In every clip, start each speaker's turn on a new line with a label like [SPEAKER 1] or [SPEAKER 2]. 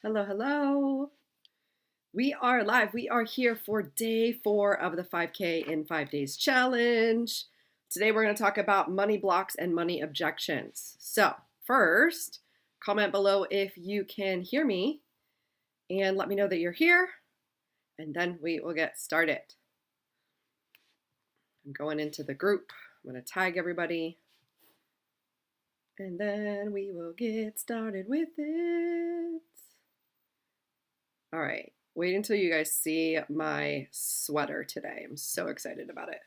[SPEAKER 1] Hello, hello. We are live. We are here for day 4 of the 5K in 5 days challenge. Today we're going to talk about money blocks and money objections. So, first, comment below if you can hear me and let me know that you're here, and then we will get started. I'm going into the group. I'm going to tag everybody, and then we will get started with it. All right. Wait until you guys see my sweater today. I'm so excited about it.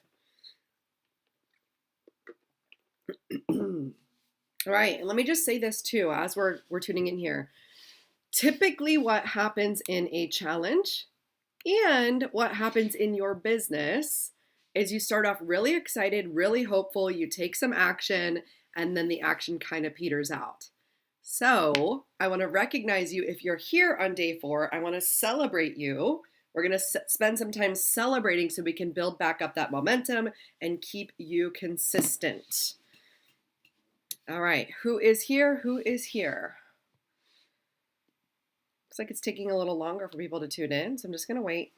[SPEAKER 1] All right. And let me just say this too as we're tuning in here. Typically, what happens in a challenge and what happens in your business is you start off really excited, really hopeful, you take some action, and then the action kind of peters out. So I want to recognize you if you're here on day 4. I want to celebrate you. We're going to spend some time celebrating so we can build back up that momentum and keep you consistent. All right, who is here? Who is here? Looks like it's taking a little longer for people to tune in, so I'm just going to wait.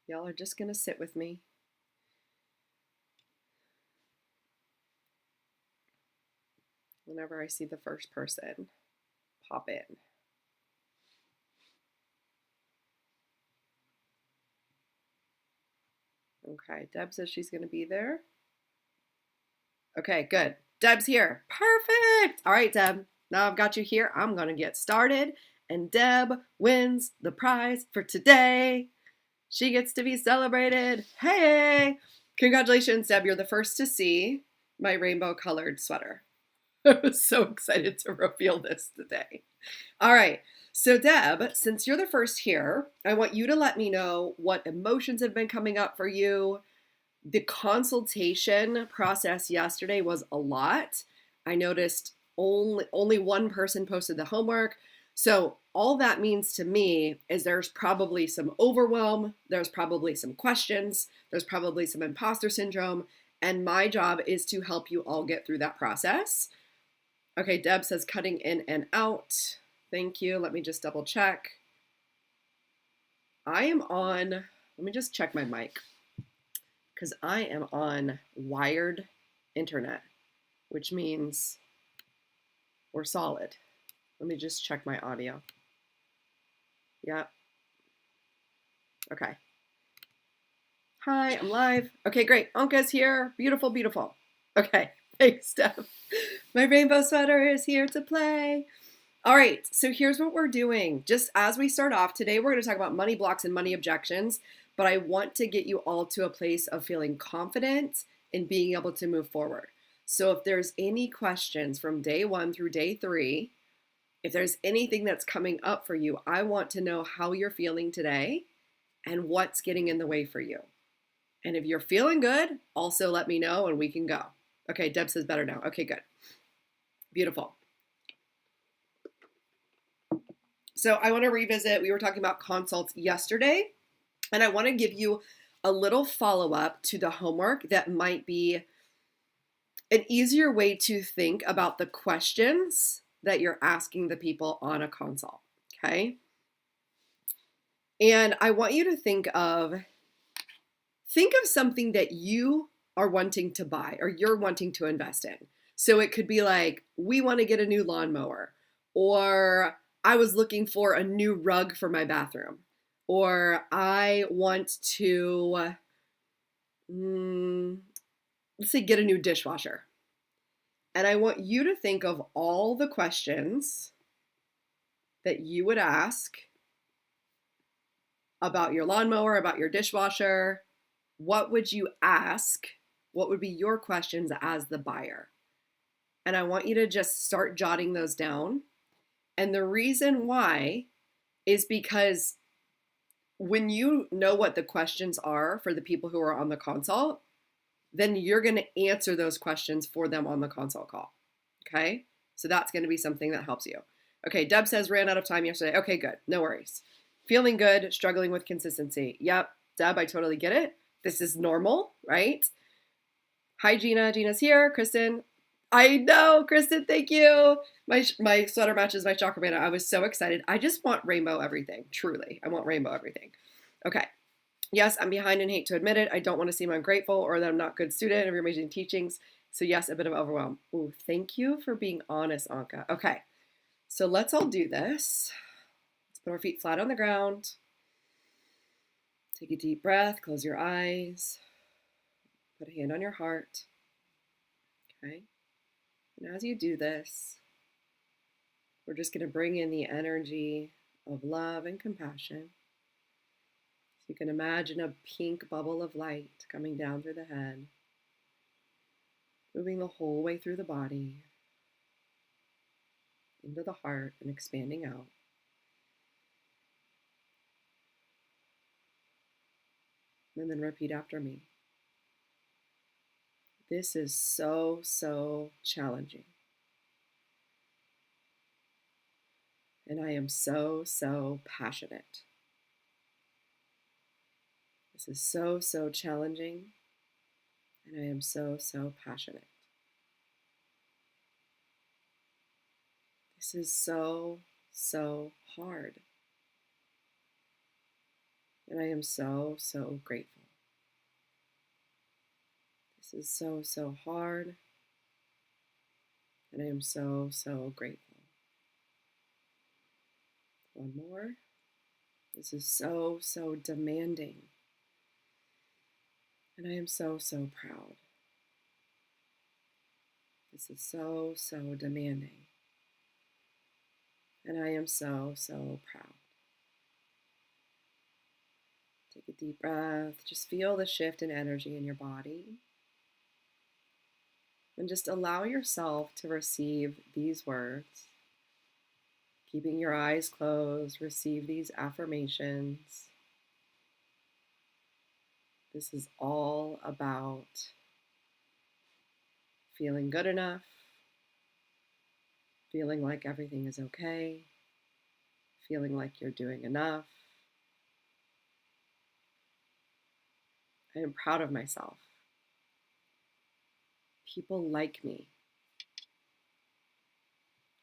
[SPEAKER 1] Y'all are just going to sit with me. Whenever I see the first person pop in. Okay, Deb says she's going to be there. Okay, good. Deb's here. Perfect. All right, Deb. Now I've got you here. I'm going to get started. And Deb wins the prize for today. She gets to be celebrated. Hey! Congratulations, Deb. You're the first to see my rainbow colored sweater. I was so excited to reveal this today. All right. So Deb, since you're the first here, I want you to let me know what emotions have been coming up for you. The consultation process yesterday was a lot. I noticed only one person posted the homework. So all that means to me is there's probably some overwhelm, there's probably some questions, there's probably some imposter syndrome, and my job is to help you all get through that process. Okay, Deb says cutting in and out. Thank you. Let me just double check. I am on, let me just check my mic, because I am on wired internet, which means we're solid. Let me just check my audio. Yep. Okay. Hi, I'm live. Okay, great. Anka's here. Beautiful, beautiful. Okay, thanks, Steph. My rainbow sweater is here to play. All right, so here's what we're doing. Just as we start off today, we're going to talk about money blocks and money objections, but I want to get you all to a place of feeling confident in being able to move forward. So if there's any questions from day 1 through day 3, if there's anything that's coming up for you, I want to know how you're feeling today and what's getting in the way for you. And if you're feeling good, also let me know and we can go. Okay, Deb says better now. Okay, good. Beautiful. So I want to revisit, we were talking about consults yesterday, and I want to give you a little follow-up to the homework that might be an easier way to think about the questions that you're asking the people on a consult, okay? And I want you to think of something that you are wanting to buy or you're wanting to invest in. So it could be like, we want to get a new lawnmower, or I was looking for a new rug for my bathroom, or I want to, let's say, get a new dishwasher. And I want you to think of all the questions that you would ask about your lawnmower, about your dishwasher. What would you ask? What would be your questions as the buyer? And I want you to just start jotting those down. And the reason why is because when you know what the questions are for the people who are on the consult, then you're going to answer those questions for them on the consult call. Okay? So that's going to be something that helps you. Okay, Deb says ran out of time yesterday. Okay, good. No worries. Feeling good, struggling with consistency. Yep, Deb, I totally get it. This is normal, right? Hi, Gina. Gina's here. Kristen. I know, Kristen, thank you. My sweater matches my chakra band. I was so excited. I just want rainbow everything, truly. I want rainbow everything. Okay. Yes, I'm behind and hate to admit it. I don't want to seem ungrateful or that I'm not a good student of your amazing teachings. So yes, a bit of overwhelm. Ooh, thank you for being honest, Anka. Okay, so let's all do this. Let's put our feet flat on the ground. Take a deep breath, close your eyes. Put a hand on your heart. Okay, and as you do this, we're just going to bring in the energy of love and compassion. So you can imagine a pink bubble of light coming down through the head, moving the whole way through the body, into the heart, and expanding out. And then repeat after me. This is so, so challenging. And I am so, so passionate. This is so, so challenging. And I am so, so passionate. This is so, so hard. And I am so, so grateful. This is so, so hard. And I am so, so grateful. One more. This is so, so demanding. And I am so, so proud. This is so, so demanding. And I am so, so proud. Take a deep breath. Just feel the shift in energy in your body. And just allow yourself to receive these words. Keeping your eyes closed, receive these affirmations. This is all about feeling good enough, feeling like everything is okay, feeling like you're doing enough. I am proud of myself. People like me.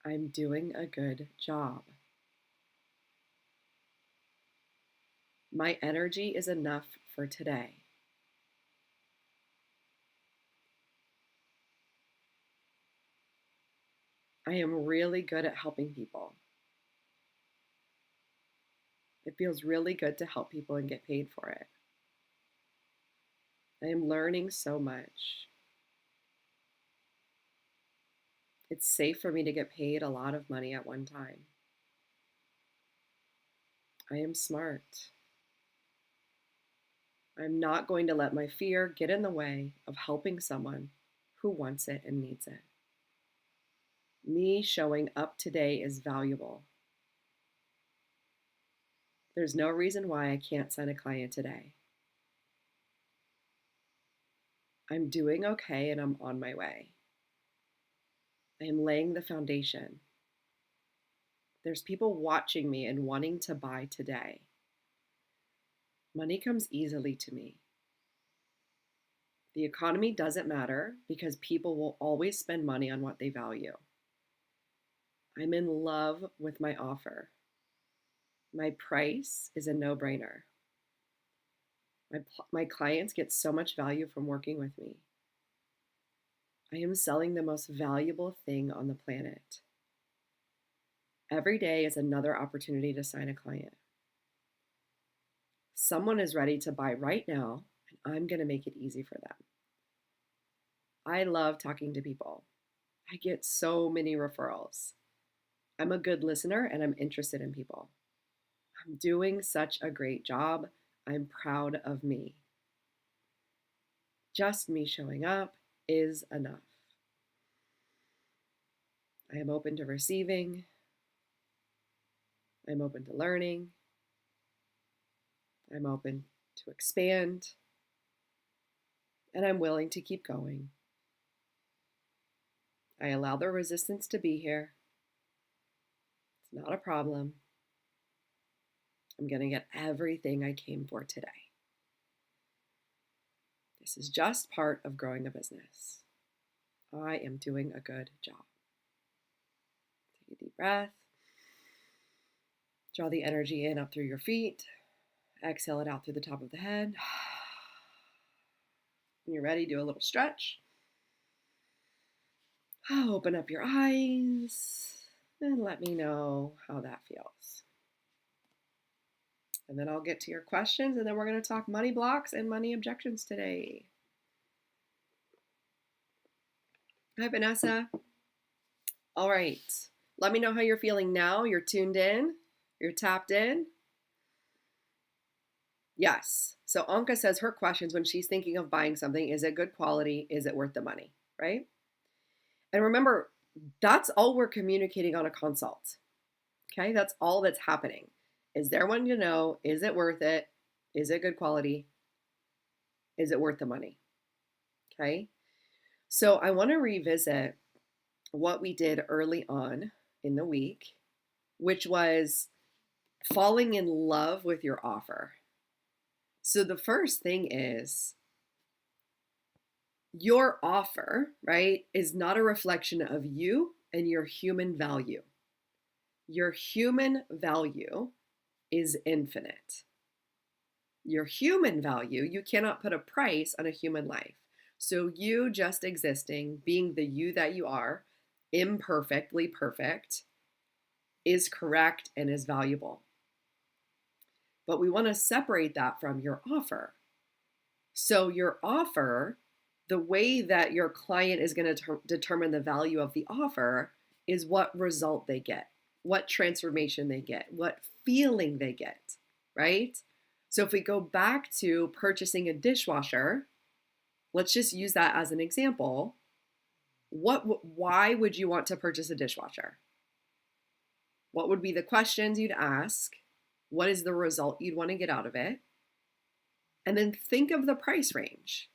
[SPEAKER 1] I'm doing a good job. My energy is enough for today. I am really good at helping people. It feels really good to help people and get paid for it. I am learning so much. It's safe for me to get paid a lot of money at one time. I am smart. I'm not going to let my fear get in the way of helping someone who wants it and needs it. Me showing up today is valuable. There's no reason why I can't sign a client today. I'm doing okay and I'm on my way. I am laying the foundation. There's people watching me and wanting to buy today. Money comes easily to me. The economy doesn't matter because people will always spend money on what they value. I'm in love with my offer. My price is a no-brainer. My clients get so much value from working with me. I am selling the most valuable thing on the planet. Every day is another opportunity to sign a client. Someone is ready to buy right now, and I'm going to make it easy for them. I love talking to people. I get so many referrals. I'm a good listener and I'm interested in people. I'm doing such a great job. I'm proud of me. Just me showing up is enough. I am open to receiving. I'm open to learning. I'm open to expand. And I'm willing to keep going. I allow the resistance to be here. It's not a problem. I'm going to get everything I came for today. This is just part of growing a business. I am doing a good job. Take a deep breath. Draw the energy in up through your feet. Exhale it out through the top of the head. When you're ready, do a little stretch. Open up your eyes and let me know how that feels. And then I'll get to your questions, and then we're going to talk money blocks and money objections today. Hi, Vanessa. All right. Let me know how you're feeling now. You're tuned in. You're tapped in. Yes. So Anka says her questions when she's thinking of buying something, is it good quality? Is it worth the money? Right? And remember, that's all we're communicating on a consult. Okay? That's all that's happening. Is there one to know, is it worth it? Is it good quality? Is it worth the money? Okay? So I want to revisit what we did early on in the week, which was falling in love with your offer. So the first thing is your offer, right, is not a reflection of you and your human value. Your human value is infinite. Your human value, you cannot put a price on a human life. So you just existing, being the you that you are, imperfectly perfect, is correct and is valuable. But we want to separate that from your offer. So your offer, the way that your client is going to determine the value of the offer is what result they get, what transformation they get, what feeling they get, right? So if we go back to purchasing a dishwasher, let's just use that as an example. Why would you want to purchase a dishwasher? What would be the questions you'd ask? What is the result you'd want to get out of it? And then think of the price range.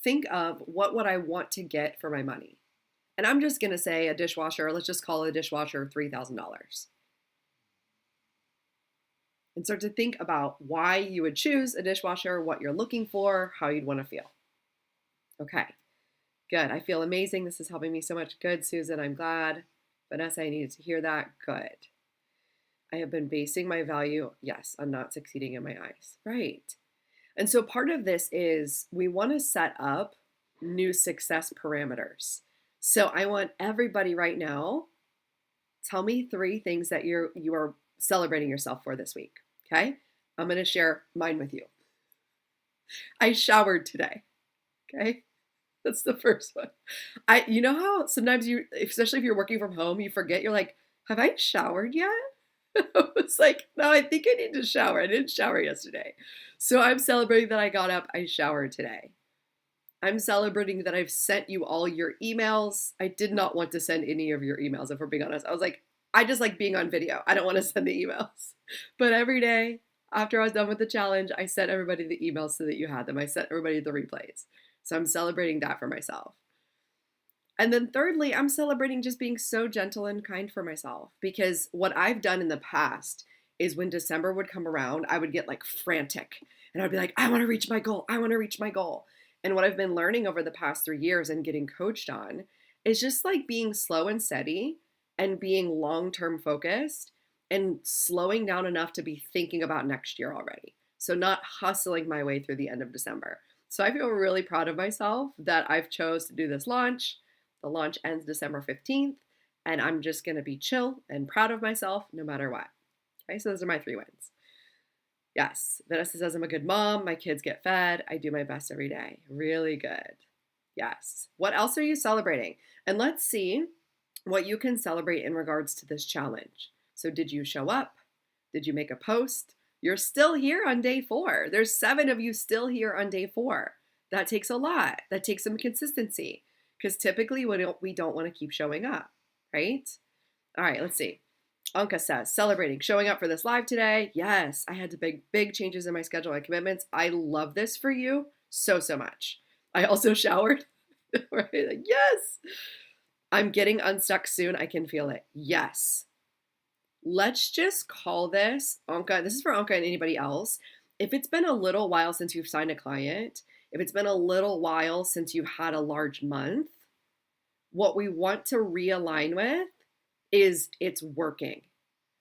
[SPEAKER 1] Think of what would I want to get for my money? And I'm just going to say a dishwasher, let's just call it a dishwasher $3,000. And start to think about why you would choose a dishwasher, what you're looking for, how you'd want to feel. Okay, good. I feel amazing. This is helping me so much. Good, Susan. I'm glad. Vanessa, I needed to hear that. Good. I have been basing my value, yes, on not succeeding in my eyes. Right. And so part of this is we want to set up new success parameters. So I want everybody right now, tell me 3 things that you are celebrating yourself for this week. Okay. I'm going to share mine with you. I showered today. Okay. That's the first one. You know how sometimes you, especially if you're working from home, you forget, you're like, have I showered yet? I was like, no, I think I need to shower. I didn't shower yesterday. So I'm celebrating that I got up, I showered today. I'm celebrating that I've sent you all your emails. I did not want to send any of your emails, if we're being honest. I was like, I just like being on video. I don't want to send the emails. But every day after I was done with the challenge, I sent everybody the emails so that you had them. I sent everybody the replays. So I'm celebrating that for myself. And then thirdly, I'm celebrating just being so gentle and kind for myself, because what I've done in the past is when December would come around, I would get like frantic and I'd be like, I want to reach my goal. I want to reach my goal. And what I've been learning over the past 3 years and getting coached on is just like being slow and steady and being long-term focused and slowing down enough to be thinking about next year already. So not hustling my way through the end of December. So I feel really proud of myself that I've chose to do this launch. The launch ends December 15th, and I'm just going to be chill and proud of myself no matter what. Okay, so those are my 3 wins. Yes, Vanessa says I'm a good mom. My kids get fed. I do my best every day. Really good. Yes. What else are you celebrating? And let's see what you can celebrate in regards to this challenge. So did you show up? Did you make a post? You're still here on day 4. There's 7 of you still here on day 4. That takes a lot. That takes some consistency. Because typically we don't want to keep showing up, right? All right, let's see. Anka says, celebrating, showing up for this live today. Yes, I had to make big changes in my schedule and commitments. I love this for you so much. I also showered, right? Like, yes. I'm getting unstuck soon. I can feel it. Yes. Let's just call this, Anka, this is for Anka and anybody else. If it's been a little while since you've signed a client, if it's been a little while since you've had a large month, What we want to realign with is it's working.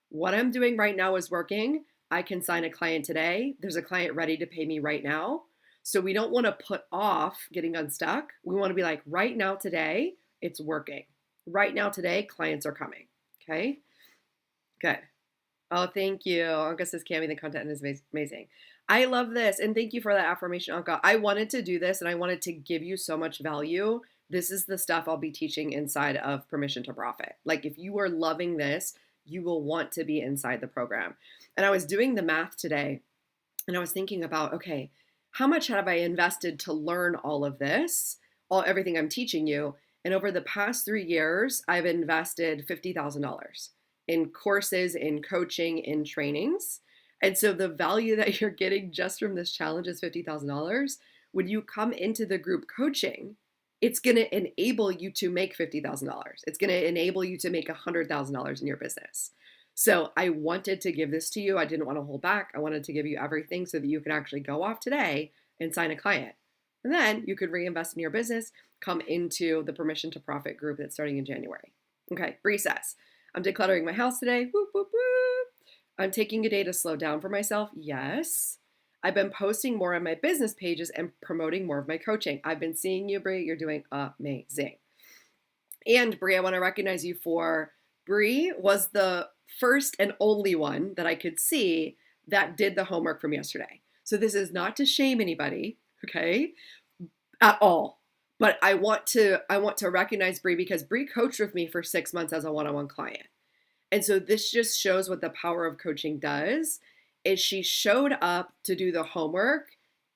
[SPEAKER 1] What I'm doing right now is working. I can sign a client today. There's a client ready to pay me right now. So we don't want to put off getting unstuck. We want to be like, right now, today, it's working. Right now, today, clients are coming. Okay? Good. Oh, thank you. Anka says, Cami, the content is amazing. I love this. And thank you for that affirmation, Anka. I wanted to do this and I wanted to give you so much value. This is the stuff I'll be teaching inside of Permission to Profit. Like, if you are loving this, you will want to be inside the program. And I was doing the math today and I was thinking about, okay, how much have I invested to learn all of this, everything I'm teaching you? And over the past 3 years, I've invested $50,000 in courses, in coaching, in trainings. And so the value that you're getting just from this challenge is $50,000. When you come into the group coaching, it's going to enable you to make $50,000. It's going to enable you to make $100,000 in your business. So I wanted to give this to you. I didn't want to hold back. I wanted to give you everything so that you could actually go off today and sign a client. And then you could reinvest in your business, come into the Permission to Profit group that's starting in January. Okay, Bree says, I'm decluttering my house today. Whoop, whoop, whoop. I'm taking a day to slow down for myself. Yes. I've been posting more on my business pages and promoting more of my coaching. I've been seeing you, Bree. You're doing amazing. And Bree, I want to recognize you for Bree was the first and only one that I could see that did the homework from yesterday. So this is not to shame anybody, okay, at all. But I want to recognize Bree because Bree coached with me for 6 months as a one-on-one client. And so this just shows what the power of coaching does, is she showed up to do the homework,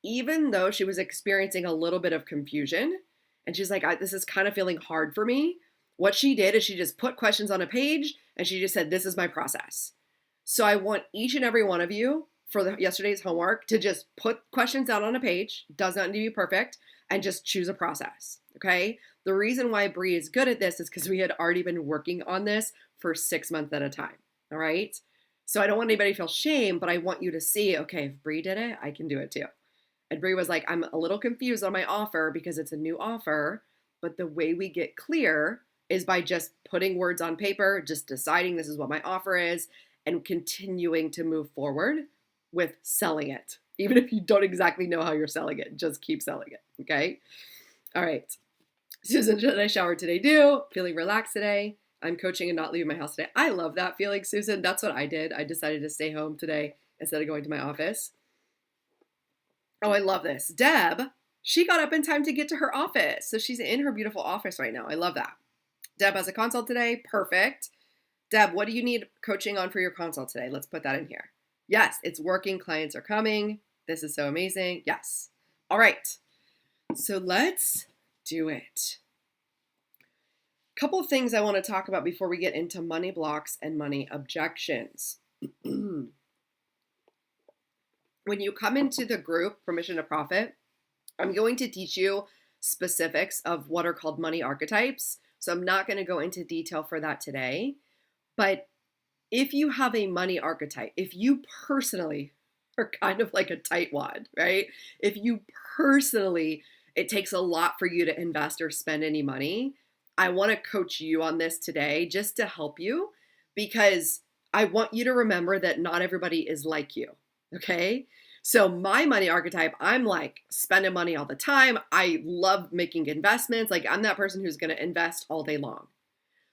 [SPEAKER 1] even though she was experiencing a little bit of confusion. And she's like, this is kind of feeling hard for me. What she did is she just put questions on a page and she just said, this is my process. So I want each and every one of you for yesterday's homework to just put questions out on a page, does not need to be perfect, and just choose a process, okay? The reason why Bree is good at this is because we had already been working on this for 6 months at a time, all right? So I don't want anybody to feel shame, but I want you to see, okay, if Bree did it, I can do it too. And Bree was like, I'm a little confused on my offer because it's a new offer, but the way we get clear is by just putting words on paper, just deciding this is what my offer is, and continuing to move forward with selling it. Even if you don't exactly know how you're selling it, just keep selling it, okay? All right. Susan, should I shower today? Feeling relaxed today. I'm coaching and not leaving my house today. I love that feeling, Susan. That's what I did. I decided to stay home today instead of going to my office. Oh, I love this. Deb, she got up in time to get to her office. So she's in her beautiful office right now. I love that. Deb has a consult today. Perfect. Deb, what do you need coaching on for your consult today? Let's put that in here. Yes, it's working. Clients are coming. This is so amazing. Yes. All right. So let's do it. Couple of things I want to talk about before we get into money blocks and money objections. When you come into the group, Permission to Profit, I'm going to teach you specifics of what are called money archetypes. So I'm not going to go into detail for that today. But if you have a money archetype, if you personally are kind of like a tightwad, right? If you personally, it takes a lot for you to invest or spend any money, I want to coach you on this today just to help you, because I want you to remember that not everybody is like you, okay? So my money archetype, I'm like spending money all the time. I love making investments. Like, I'm that person who's going to invest all day long.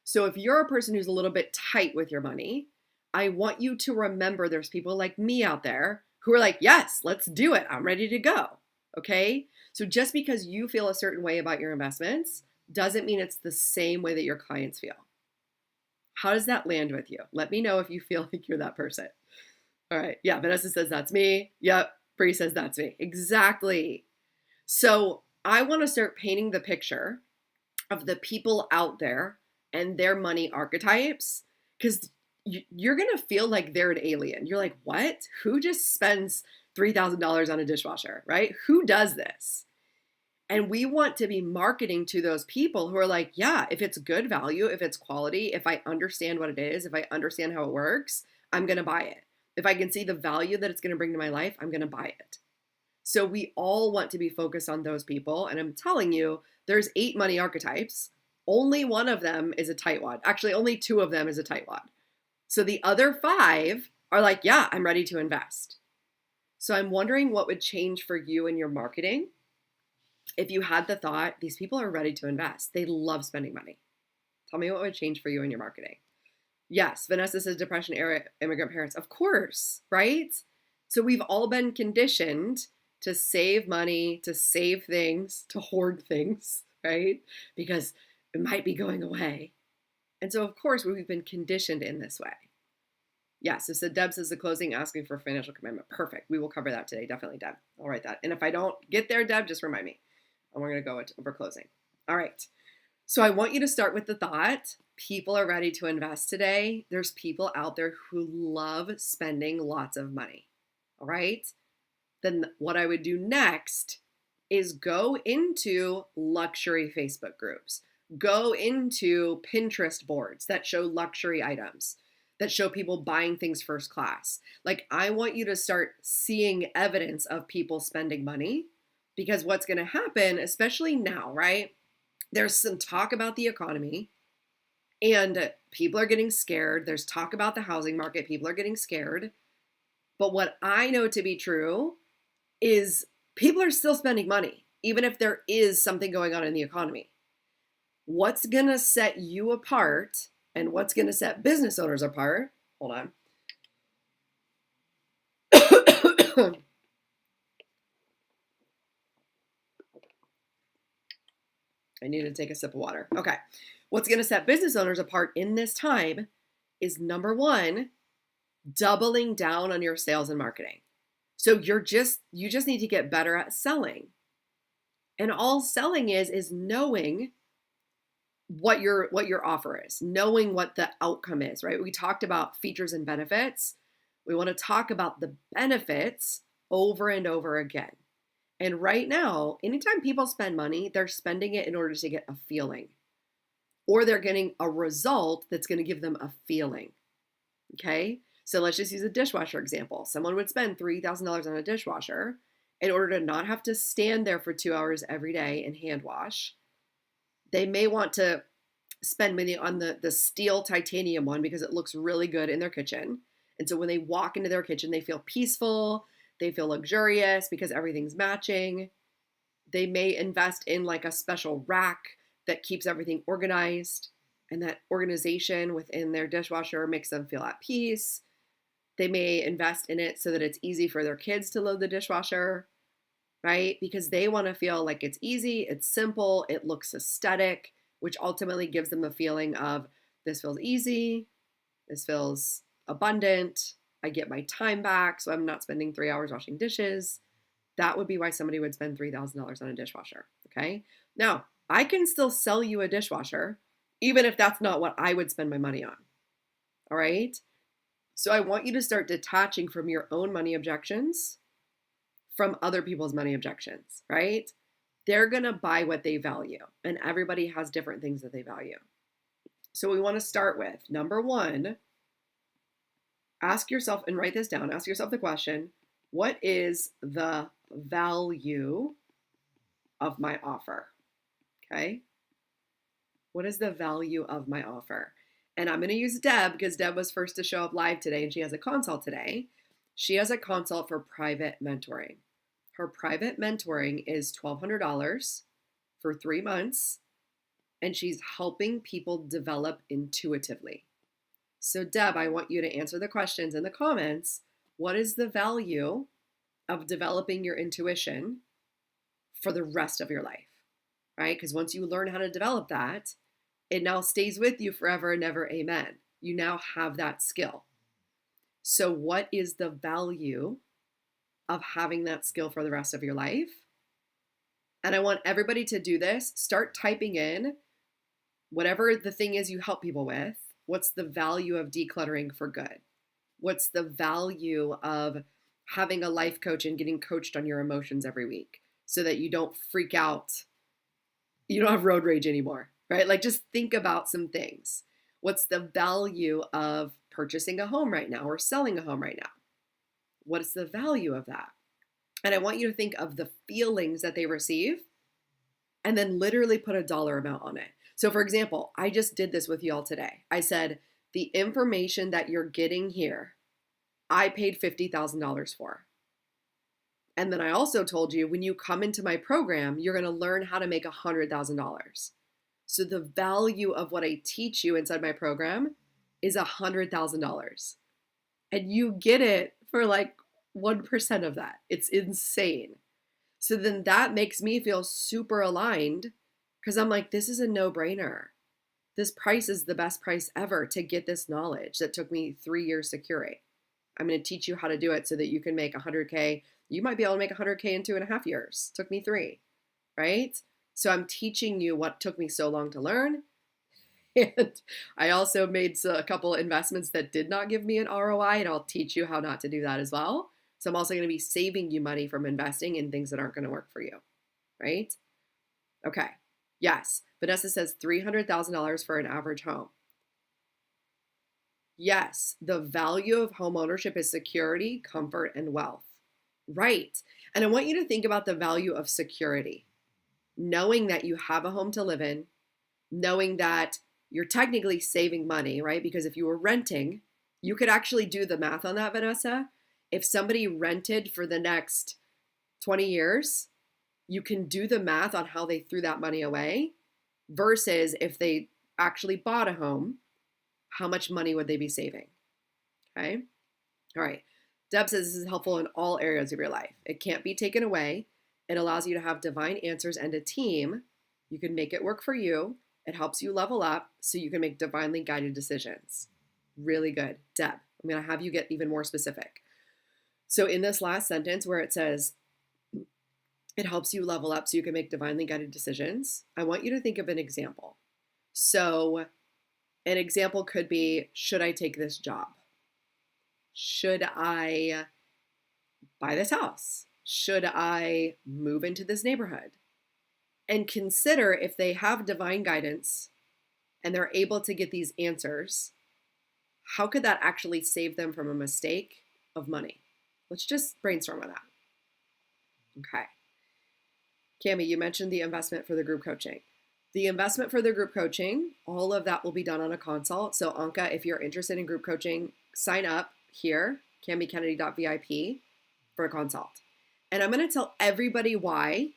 [SPEAKER 1] So if you're a person who's a little bit tight with your money, I want you to remember there's people like me out there who are like, yes, let's do it. I'm ready to go. Okay? So just because you feel a certain way about your investments doesn't mean it's the same way that your clients feel. How does that land with you? Let me know if you feel like you're that person. All right. Yeah, Vanessa says that's me. Yep. Bree says that's me. Exactly. So I want to start painting the picture of the people out there and their money archetypes, because you're going to feel like they're an alien. You're like, what? Who just spends $3,000 on a dishwasher, right? Who does this? And we want to be marketing to those people who are like, yeah, if it's good value, if it's quality, if I understand what it is, if I understand how it works, I'm going to buy it. If I can see the value that it's going to bring to my life, I'm going to buy it. So we all want to be focused on those people. And I'm telling you, there's 8 money archetypes. Only one of them is a tightwad. Actually, only two of them is a tightwad. So the other five are like, yeah, I'm ready to invest. So I'm wondering what would change for you in your marketing if you had the thought, these people are ready to invest. They love spending money. Tell me what would change for you in your marketing. Yes, Vanessa says depression era immigrant parents. Of course, right? So we've all been conditioned to save money, to save things, to hoard things, right? Because it might be going away. And so, of course, we've been conditioned in this way. Yes, so Deb says the closing asking for financial commitment. Perfect. We will cover that today. Definitely, Deb. I'll write that. And if I don't get there, Deb, just remind me. And we're going to go over closing. All right. So I want you to start with the thought, people are ready to invest today. There's people out there who love spending lots of money. All right. Then what I would do next is go into luxury Facebook groups, go into Pinterest boards that show luxury items, that show people buying things first class. Like, I want you to start seeing evidence of people spending money, because what's going to happen, especially now, right? There's some talk about the economy and people are getting scared. There's talk about the housing market. People are getting scared. But what I know to be true is people are still spending money, even if there is something going on in the economy. What's going to set you apart and what's going to set business owners apart? Hold on. I need to take a sip of water. Okay. What's going to set business owners apart in this time is, number one, doubling down on your sales and marketing. So you just need to get better at selling. And all selling is knowing what your offer is, knowing what the outcome is, right? We talked about features and benefits. We want to talk about the benefits over and over again. And right now, anytime people spend money, they're spending it in order to get a feeling, or they're getting a result that's going to give them a feeling. Okay. So let's just use a dishwasher example. Someone would spend $3,000 on a dishwasher in order to not have to stand there for 2 hours every day and hand wash. They may want to spend money on the steel titanium one because it looks really good in their kitchen. And so when they walk into their kitchen, they feel peaceful. They feel luxurious because everything's matching. They may invest in like a special rack that keeps everything organized. And that organization within their dishwasher makes them feel at peace. They may invest in it so that it's easy for their kids to load the dishwasher, right? Because they want to feel like it's easy, it's simple, it looks aesthetic, which ultimately gives them the feeling of, this feels easy, this feels abundant, I get my time back, so I'm not spending 3 hours washing dishes. That would be why somebody would spend $3,000 on a dishwasher, okay? Now, I can still sell you a dishwasher, even if that's not what I would spend my money on, all right? So I want you to start detaching from your own money objections from other people's money objections, right? They're going to buy what they value, and everybody has different things that they value. So we want to start with, number one, ask yourself, and write this down, ask yourself the question, what is the value of my offer? Okay? What is the value of my offer? And I'm going to use Deb because Deb was first to show up live today and she has a consult today. She has a consult for private mentoring. Her private mentoring is $1,200 for 3 months, and she's helping people develop intuitively. So Deb, I want you to answer the questions in the comments. What is the value of developing your intuition for the rest of your life, right? Because once you learn how to develop that, it now stays with you forever and ever, amen. You now have that skill. So what is the value of having that skill for the rest of your life? And I want everybody to do this. Start typing in whatever the thing is you help people with. What's the value of decluttering for good? What's the value of having a life coach and getting coached on your emotions every week so that you don't freak out? You don't have road rage anymore, right? Like, just think about some things. What's the value of purchasing a home right now or selling a home right now? What is the value of that? And I want you to think of the feelings that they receive and then literally put a dollar amount on it. So for example, I just did this with y'all today. I said, the information that you're getting here, I paid $50,000 for. And then I also told you, when you come into my program, you're going to learn how to make $100,000. So the value of what I teach you inside my program is $100,000. And you get it for like 1% of that. It's insane. So then that makes me feel super aligned because I'm like, this is a no-brainer. This price is the best price ever to get this knowledge that took me 3 years to curate. I'm going to teach you how to do it so that you can make 100K. You might be able to make 100K in 2.5 years. Took me 3, right? So I'm teaching you what took me so long to learn. And I also made a couple investments that did not give me an ROI, and I'll teach you how not to do that as well. So I'm also going to be saving you money from investing in things that aren't going to work for you, right? Okay. Yes. Vanessa says $300,000 for an average home. Yes. The value of home ownership is security, comfort, and wealth. Right. And I want you to think about the value of security. Knowing that you have a home to live in, knowing that you're technically saving money, right? Because if you were renting, you could actually do the math on that, Vanessa. If somebody rented for the next 20 years, you can do the math on how they threw that money away versus if they actually bought a home, how much money would they be saving? Okay. All right. Deb says this is helpful in all areas of your life. It can't be taken away. It allows you to have divine answers and a team. You can make it work for you. It helps you level up so you can make divinely guided decisions. Really good. Deb, I'm going to have you get even more specific. So in this last sentence where it says, it helps you level up so you can make divinely guided decisions, I want you to think of an example. So an example could be, should I take this job? Should I buy this house? Should I move into this neighborhood? And consider if they have divine guidance and they're able to get these answers, how could that actually save them from a mistake of money? Let's just brainstorm on that. Okay. Cami, you mentioned the investment for the group coaching. The investment for the group coaching, all of that will be done on a consult. So Anka, if you're interested in group coaching, sign up here, camikennedy.vip for a consult. And I'm going to tell everybody why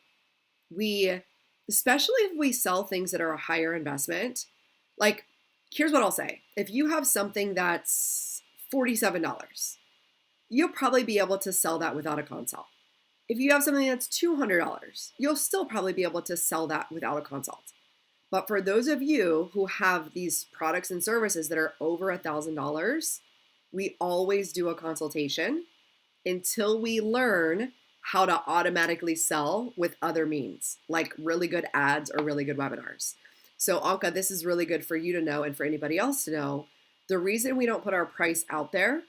[SPEAKER 1] especially if we sell things that are a higher investment, like here's what I'll say. If you have something that's $47, you'll probably be able to sell that without a consult. If you have something that's $200, you'll still probably be able to sell that without a consult. But for those of you who have these products and services that are over $1,000, we always do a consultation until we learn how to automatically sell with other means, like really good ads or really good webinars. So Anka, this is really good for you to know and for anybody else to know. The reason we don't put our price out there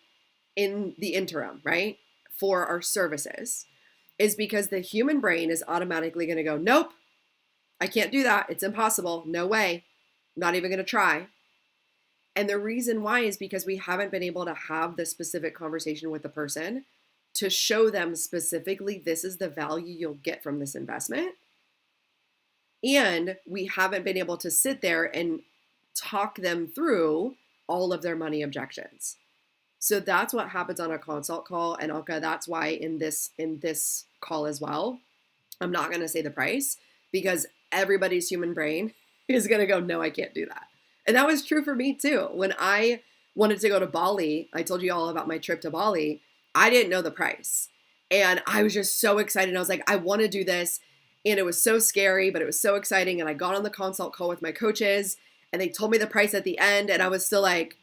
[SPEAKER 1] in the interim, right, for our services is because the human brain is automatically going to go, nope, I can't do that. It's impossible. No way. I'm not even going to try. And the reason why is because we haven't been able to have the specific conversation with the person to show them specifically, this is the value you'll get from this investment. And we haven't been able to sit there and talk them through all of their money objections. So that's what happens on a consult call. And Anka, that's why in this call as well, I'm not going to say the price because everybody's human brain is going to go, no, I can't do that. And that was true for me too. When I wanted to go to Bali, I told you all about my trip to Bali. I didn't know the price. And I was just so excited. I was like, I want to do this. And it was so scary, but it was so exciting. And I got on the consult call with my coaches and they told me the price at the end. And I was still like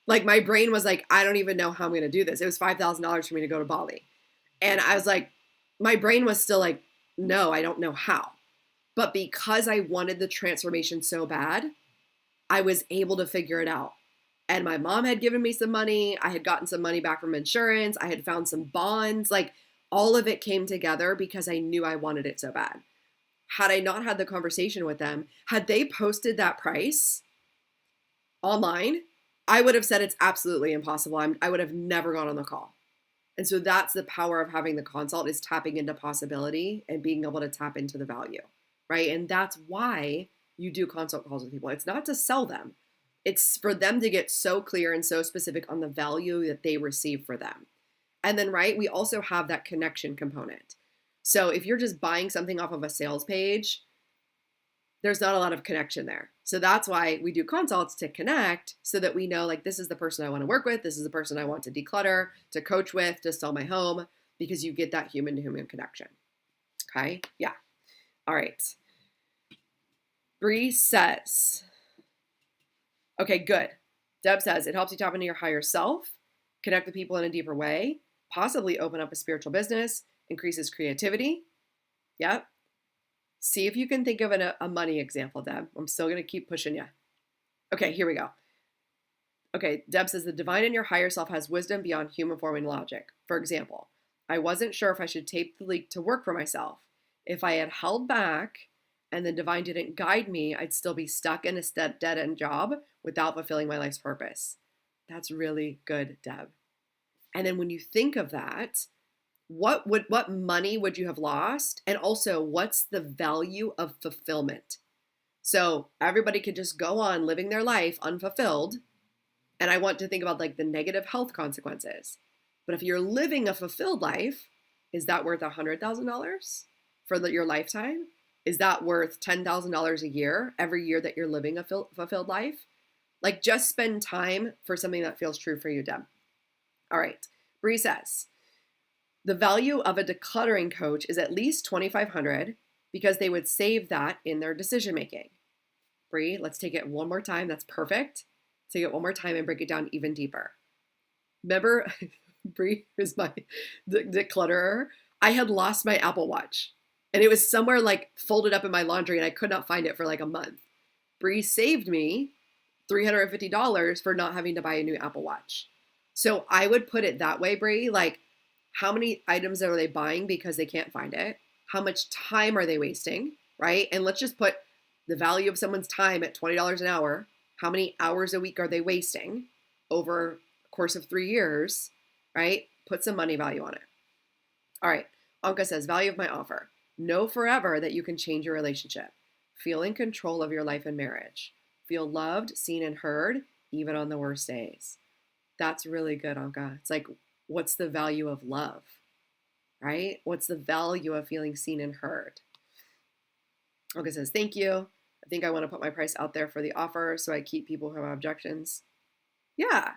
[SPEAKER 1] my brain was like, I don't even know how I'm going to do this. It was $5,000 for me to go to Bali. And I was like, my brain was still like, no, I don't know how. But because I wanted the transformation so bad, I was able to figure it out. And my mom had given me some money. I had gotten some money back from insurance. I had found some bonds. Like all of it came together because I knew I wanted it so bad. Had I not had the conversation with them, had they posted that price online, I would have said it's absolutely impossible. I would have never gone on the call. And so that's the power of having the consult, is tapping into possibility and being able to tap into the value, right? And that's why you do consult calls with people. It's not to sell them. It's for them to get so clear and so specific on the value that they receive for them. And then, right, we also have that connection component. So if you're just buying something off of a sales page, there's not a lot of connection there. So that's why we do consults, to connect, so that we know, like, this is the person I want to work with. This is the person I want to declutter, to coach with, to sell my home, because you get that human to human connection. Okay. Yeah. All right. Bree says, okay, good. Deb says, it helps you tap into your higher self, connect with people in a deeper way, possibly open up a spiritual business, increases creativity. Yep. See if you can think of a money example, Deb. I'm still going to keep pushing you. Okay, here we go. Okay, Deb says, the divine in your higher self has wisdom beyond human form and logic. For example, I wasn't sure if I should take the leap to work for myself. If I had held back and the divine didn't guide me, I'd still be stuck in a dead-end job without fulfilling my life's purpose. That's really good, Deb. And then when you think of that, what money would you have lost? And also, what's the value of fulfillment? So everybody could just go on living their life unfulfilled. And I want to think about, like, the negative health consequences. But if you're living a fulfilled life, is that worth $100,000 for your lifetime? Is that worth $10,000 a year every year that you're living a fulfilled life? Like, just spend time for something that feels true for you, Deb. All right. Bree says, the value of a decluttering coach is at least $2,500 because they would save that in their decision making. Bree, let's take it one more time. That's perfect. Take it one more time and break it down even deeper. Remember, Bree is my declutterer. I had lost my Apple Watch and it was somewhere like folded up in my laundry and I could not find it for like a month. Bree saved me $350 for not having to buy a new Apple Watch. So I would put it that way, Bree, like, how many items are they buying because they can't find it? How much time are they wasting, right? And let's just put the value of someone's time at $20 an hour. How many hours a week are they wasting over a course of 3 years, right? Put some money value on it. All right. Anka says, value of my offer. Know forever that you can change your relationship. Feel in control of your life and marriage. Feel loved, seen, and heard, even on the worst days. That's really good, Anka. It's like, what's the value of love, right? What's the value of feeling seen and heard? Anka says, thank you. I think I want to put my price out there for the offer so I keep people who have objections. Yeah.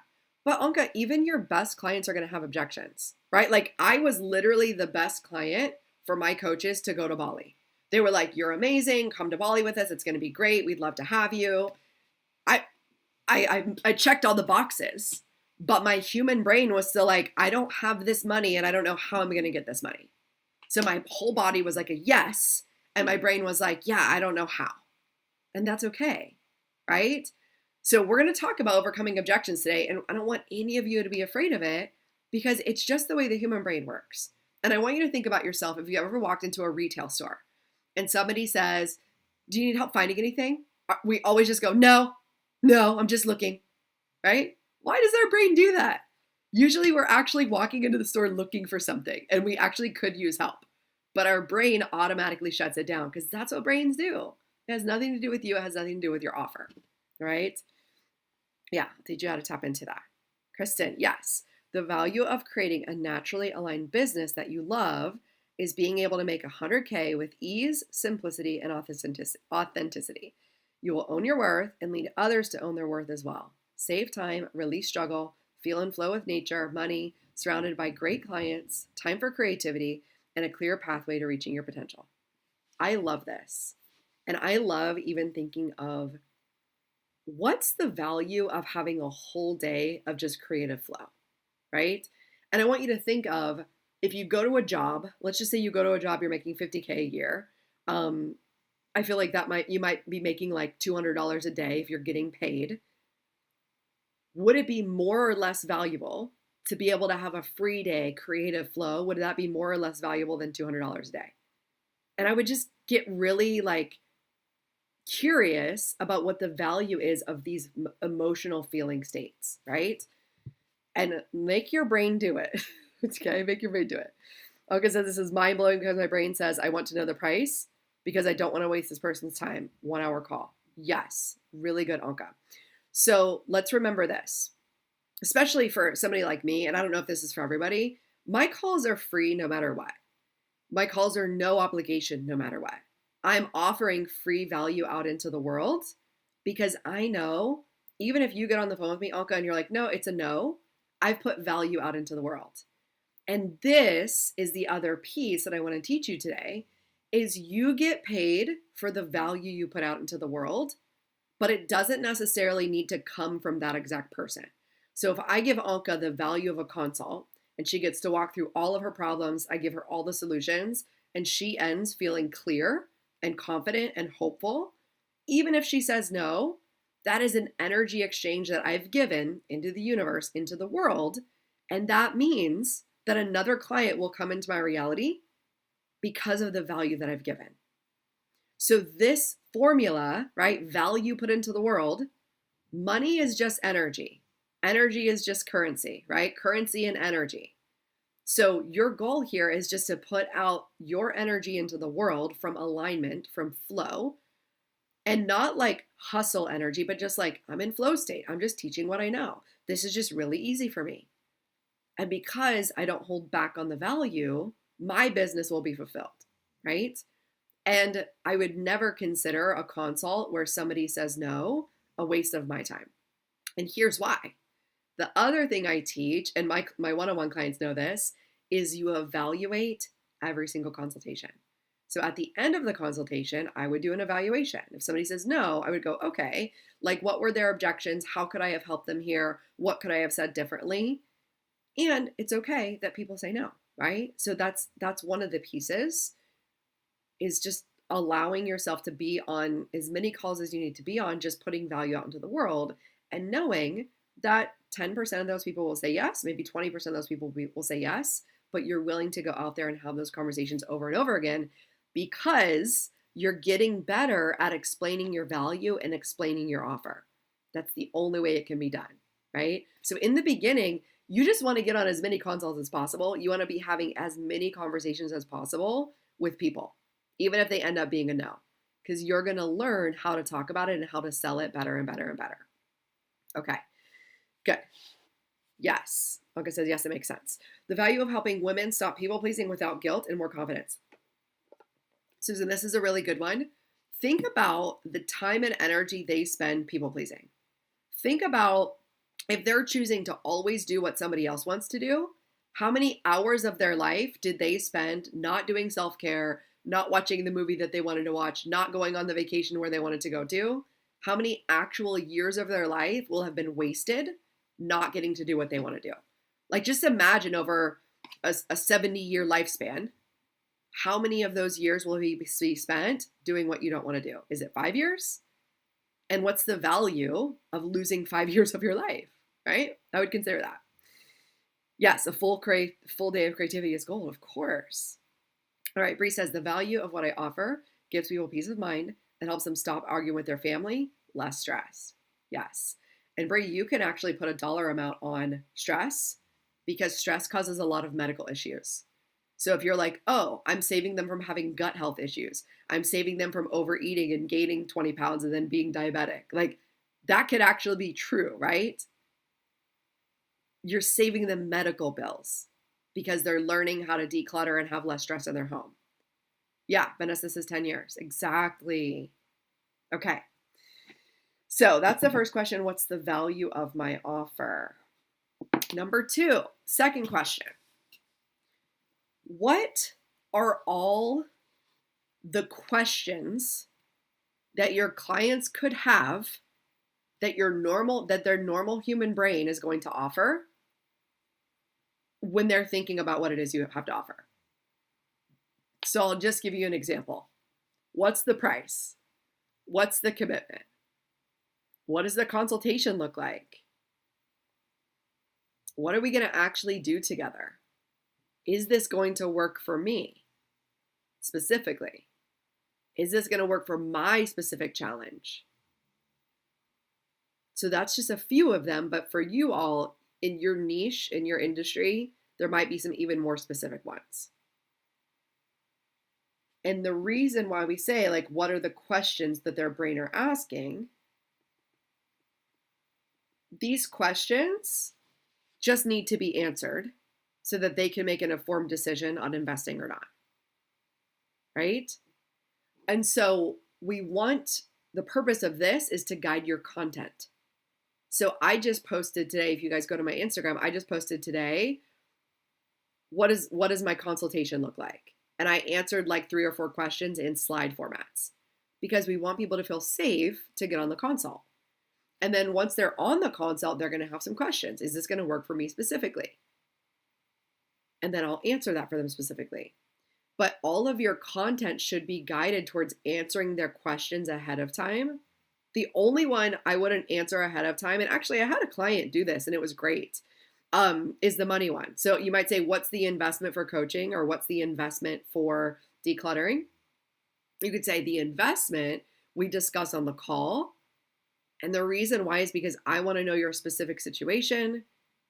[SPEAKER 1] But Anka, even your best clients are going to have objections, right? Like, I was literally the best client for my coaches to go to Bali. They were like, you're amazing. Come to Bali with us. It's going to be great. We'd love to have you. I checked all the boxes, but my human brain was still like, I don't have this money and I don't know how I'm going to get this money. So my whole body was like a yes. And my brain was like, yeah, I don't know how. And that's okay, right? So we're going to talk about overcoming objections today. And I don't want any of you to be afraid of it because it's just the way the human brain works. And I want you to think about yourself. If you ever walked into a retail store and somebody says, do you need help finding anything? We always just go, no, I'm just looking, right? Why does our brain do that? Usually we're actually walking into the store looking for something and we actually could use help, but our brain automatically shuts it down because that's what brains do. It has nothing to do with you. It has nothing to do with your offer, right? Yeah, I'll teach you how to tap into that. Kristen, yes. The value of creating a naturally aligned business that you love is being able to make $100K with ease, simplicity, and authenticity. You will own your worth and lead others to own their worth as well. Save time, release struggle, feel in flow with nature, money, surrounded by great clients, time for creativity, and a clear pathway to reaching your potential. I love this. And I love even thinking of what's the value of having a whole day of just creative flow, right? And I want you to think of, if you go to a job, let's just say you go to a job, you're making $50K a year. I feel like you might be making like $200 a day if you're getting paid. Would it be more or less valuable to be able to have a free day, creative flow? Would that be more or less valuable than $200 a day? And I would just get really like curious about what the value is of these emotional feeling states, right? And make your brain do it. Okay, make your brain do it. Okay, so this is mind blowing because my brain says I want to know the price because I don't want to waste this person's time. 1 hour call. Yes. Really good, Anka. So let's remember this, especially for somebody like me. And I don't know if this is for everybody. My calls are free no matter what. My calls are no obligation no matter what. I'm offering free value out into the world because I know even if you get on the phone with me, Anka, and you're like, no, it's a no, I've put value out into the world. And this is the other piece that I want to teach you today is you get paid for the value you put out into the world, but it doesn't necessarily need to come from that exact person. So if I give Anka the value of a consult and she gets to walk through all of her problems, I give her all the solutions, and she ends feeling clear and confident and hopeful, even if she says no, that is an energy exchange that I've given into the universe, into the world. And that means that another client will come into my reality because of the value that I've given. So this formula, right? Value put into the world, money is just energy. Energy is just currency, right? Currency and energy. So your goal here is just to put out your energy into the world from alignment, from flow, and not like hustle energy, but just like I'm in flow state. I'm just teaching what I know. This is just really easy for me. And because I don't hold back on the value, my business will be fulfilled, right? And I would never consider a consult where somebody says no a waste of my time. And here's why. The other thing I teach, and my one-on-one clients know this, is you evaluate every single consultation. So at the end of the consultation, I would do an evaluation. If somebody says no, I would go, okay, like what were their objections? How could I have helped them here? What could I have said differently? And it's okay that people say no, right? So that's one of the pieces, is just allowing yourself to be on as many calls as you need to be on, just putting value out into the world and knowing that 10% of those people will say yes, maybe 20% of those people will say yes, but you're willing to go out there and have those conversations over and over again because you're getting better at explaining your value and explaining your offer. That's the only way it can be done, right? So in the beginning, you just want to get on as many consults as possible. You want to be having as many conversations as possible with people, even if they end up being a no, because you're going to learn how to talk about it and how to sell it better and better and better. Okay. Good. Yes. Like I said, yes, it makes sense. The value of helping women stop people pleasing without guilt and more confidence. Susan, this is a really good one. Think about the time and energy they spend people pleasing. Think about if they're choosing to always do what somebody else wants to do, how many hours of their life did they spend not doing self-care, not watching the movie that they wanted to watch, not going on the vacation where they wanted to go to? How many actual years of their life will have been wasted not getting to do what they want to do? Like, just imagine over a 70-year lifespan, how many of those years will be spent doing what you don't want to do? Is it 5 years? And what's the value of losing 5 years of your life, right? I would consider that. Yes, a full day of creativity is gold, of course. All right, Bree says, the value of what I offer gives people peace of mind and helps them stop arguing with their family, less stress. Yes. And Bree, you can actually put a dollar amount on stress because stress causes a lot of medical issues. So if you're like, oh, I'm saving them from having gut health issues, I'm saving them from overeating and gaining 20 pounds and then being diabetic, like that could actually be true, right? You're saving them medical bills because they're learning how to declutter and have less stress in their home. Yeah, Vanessa says 10 years. Exactly. Okay. So that's the first question. What's the value of my offer? Number 2, second question. What are all the questions that your clients could have that their normal human brain is going to offer when they're thinking about what it is you have to offer? So I'll just give you an example. What's the price? What's the commitment? What does the consultation look like? What are we going to actually do together? Is this going to work for me specifically? Is this going to work for my specific challenge? So that's just a few of them, but for you all in your niche, in your industry, there might be some even more specific ones. And the reason why we say, like, what are the questions that their brain are asking? These questions just need to be answered so that they can make an informed decision on investing or not, right? And so the purpose of this is to guide your content. So I just posted today, if you guys go to my Instagram, I just posted today, what does my consultation look like? And I answered like 3 or 4 questions in slide formats because we want people to feel safe to get on the consult. And then once they're on the consult, they're going to have some questions. Is this going to work for me specifically? And then I'll answer that for them specifically. But all of your content should be guided towards answering their questions ahead of time. The only one I wouldn't answer ahead of time, and actually I had a client do this and it was great, is the money one. So you might say, what's the investment for coaching, or what's the investment for decluttering? You could say the investment we discuss on the call. And the reason why is because I want to know your specific situation.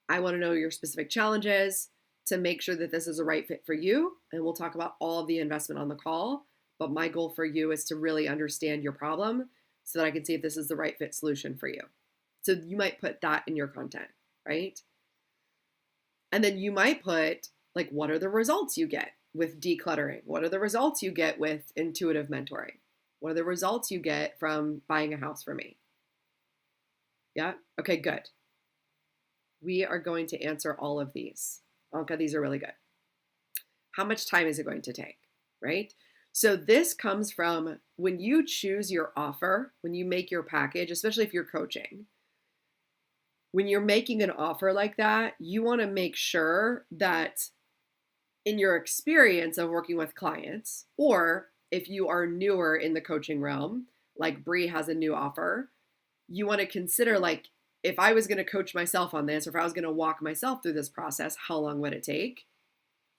[SPEAKER 1] I want to know your specific challenges to make sure that this is a right fit for you. And we'll talk about all of the investment on the call. But my goal for you is to really understand your problem so that I can see if this is the right fit solution for you. So you might put that in your content, right? And then you might put, like, what are the results you get with decluttering? What are the results you get with intuitive mentoring? What are the results you get from buying a house for me? Yeah? Okay, good. We are going to answer all of these. Anka, these are really good. How much time is it going to take, right? So this comes from when you choose your offer, when you make your package, especially if you're coaching, when you're making an offer like that, you want to make sure that in your experience of working with clients, or if you are newer in the coaching realm, like Bree has a new offer, you want to consider, like, if I was going to coach myself on this, or if I was going to walk myself through this process, how long would it take?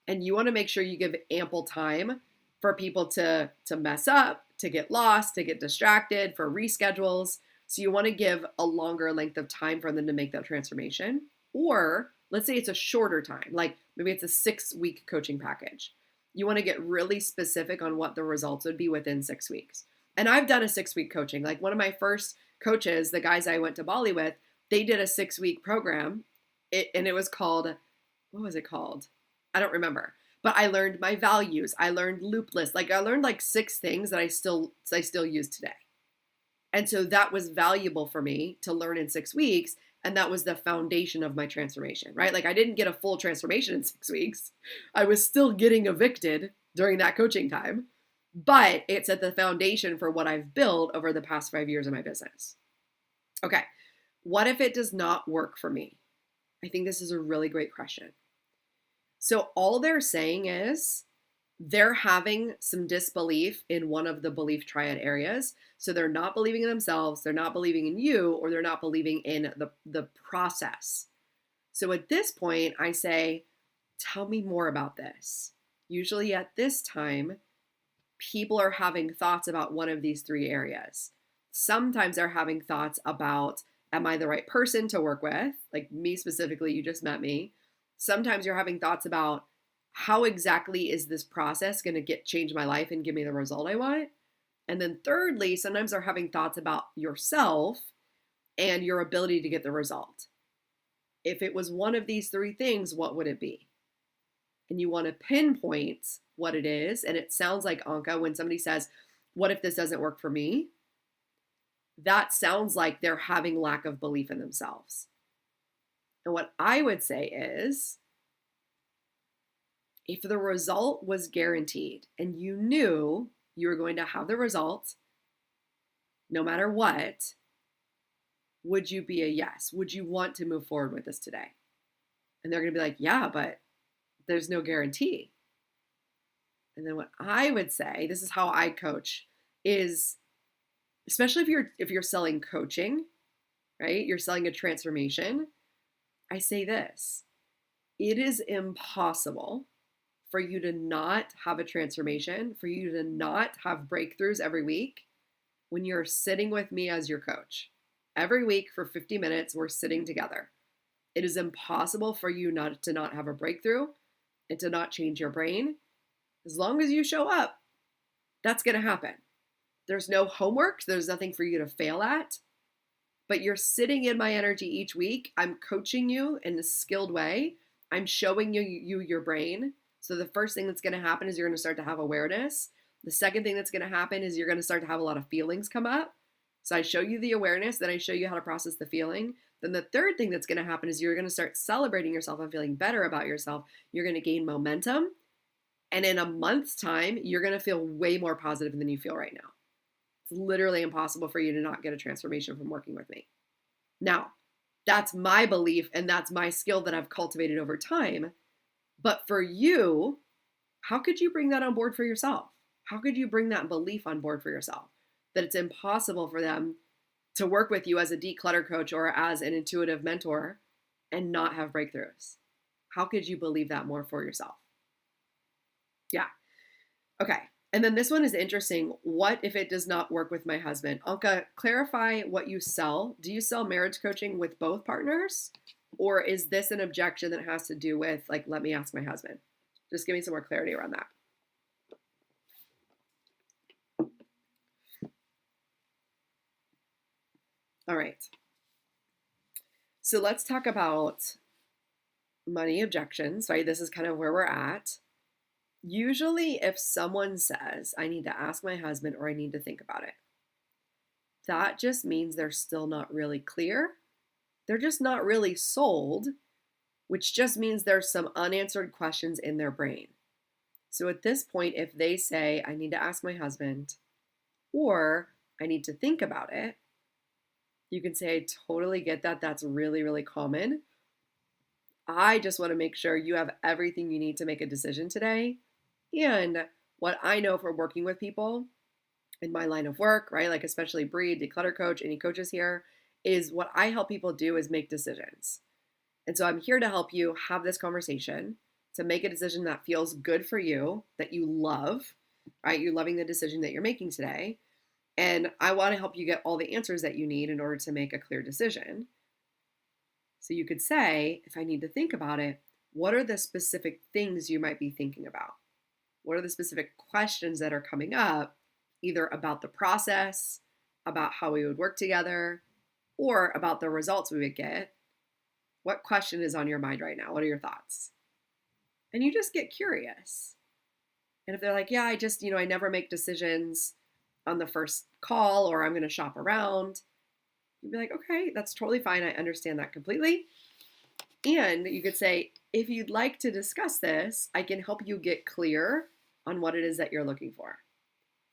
[SPEAKER 1] And you want to make sure you give ample time for people to mess up, to get lost, to get distracted, for reschedules. So you want to give a longer length of time for them to make that transformation. Or let's say it's a shorter time, like maybe it's a 6-week coaching package. You want to get really specific on what the results would be within 6 weeks. And I've done a 6-week coaching. Like one of my first coaches, the guys I went to Bali with, they did a 6-week program. And it was called, what was it called? I don't remember. But I learned my values. I learned loop lists. Like I learned like 6 things that I still use today. And so that was valuable for me to learn in 6 weeks. And that was the foundation of my transformation, right? Like I didn't get a full transformation in 6 weeks. I was still getting evicted during that coaching time, but it set the foundation for what I've built over the past 5 years of my business. Okay. What if it does not work for me? I think this is a really great question. So all they're saying is they're having some disbelief in one of the belief triad areas. So they're not believing in themselves, they're not believing in you, or they're not believing in the process. So at this point, I say, tell me more about this. Usually at this time, people are having thoughts about one of these 3 areas. Sometimes they're having thoughts about, am I the right person to work with? Like me specifically, you just met me. Sometimes you're having thoughts about, how exactly is this process going to change my life and give me the result I want? And then thirdly, sometimes they're having thoughts about yourself and your ability to get the result. If it was one of these 3 things, what would it be? And you want to pinpoint what it is. And it sounds like, Anka, when somebody says, what if this doesn't work for me? That sounds like they're having lack of belief in themselves. And what I would say is, if the result was guaranteed and you knew you were going to have the result no matter what, would you be a yes? Would you want to move forward with this today? And they're going to be like, yeah, but there's no guarantee. And then what I would say, this is how I coach, is especially if you're selling coaching, right? You're selling a transformation. I say this, it is impossible for you to not have a transformation, for you to not have breakthroughs every week when you're sitting with me as your coach. Every week for 50 minutes, we're sitting together. It is impossible for you not to not have a breakthrough and to not change your brain as long as you show up. That's going to happen. There's no homework. There's nothing for you to fail at, but you're sitting in my energy each week. I'm coaching you in a skilled way. I'm showing you your brain. So the first thing that's going to happen is you're going to start to have awareness. The second thing that's going to happen is you're going to start to have a lot of feelings come up. So I show you the awareness, then I show you how to process the feeling. Then the third thing that's going to happen is you're going to start celebrating yourself and feeling better about yourself. You're going to gain momentum. And in a month's time, you're going to feel way more positive than you feel right now. It's literally impossible for you to not get a transformation from working with me. Now, that's my belief and that's my skill that I've cultivated over time. But for you, how could you bring that on board for yourself? How could you bring that belief on board for yourself? That it's impossible for them to work with you as a declutter coach or as an intuitive mentor and not have breakthroughs? How could you believe that more for yourself? Yeah. Okay. And then this one is interesting. What if it does not work with my husband? Anka, clarify what you sell. Do you sell marriage coaching with both partners? Or is this an objection that has to do with, like, let me ask my husband? Just give me some more clarity around that. All right. So let's talk about money objections, right? This is kind of where we're at. Usually if someone says, I need to ask my husband or I need to think about it, that just means they're still not really clear. They're just not really sold, which just means there's some unanswered questions in their brain. So at this point, if they say, I need to ask my husband or I need to think about it, you can say, I totally get that. That's really, really common. I just want to make sure you have everything you need to make a decision today. And what I know from working with people in my line of work, right? Like especially Bree, Declutter Coach, any coaches here, is what I help people do is make decisions. And so I'm here to help you have this conversation to make a decision that feels good for you, that you love, right? You're loving the decision that you're making today. And I want to help you get all the answers that you need in order to make a clear decision. So you could say, if I need to think about it, what are the specific things you might be thinking about? What are the specific questions that are coming up, either about the process, about how we would work together, or about the results we would get? What question is on your mind right now? What are your thoughts? And you just get curious. And if they're like, yeah, I never make decisions on the first call, or I'm going to shop around, you'd be like, okay, that's totally fine. I understand that completely. And you could say, if you'd like to discuss this, I can help you get clear on what it is that you're looking for.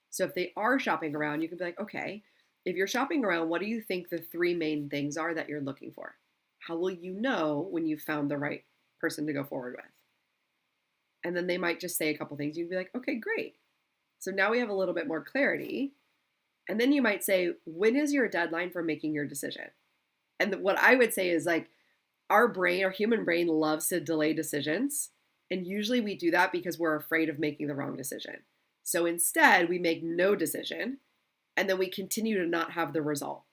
[SPEAKER 1] So if they are shopping around, you can be like, okay, if you're shopping around, what do you think the three main things are that you're looking for? How will you know when you've found the right person to go forward with? And then they might just say a couple things. You'd be like, okay, great. So now we have a little bit more clarity. And then you might say, when is your deadline for making your decision? And what I would say is like, our human brain loves to delay decisions. And usually we do that because we're afraid of making the wrong decision. So instead, we make no decision and then we continue to not have the result.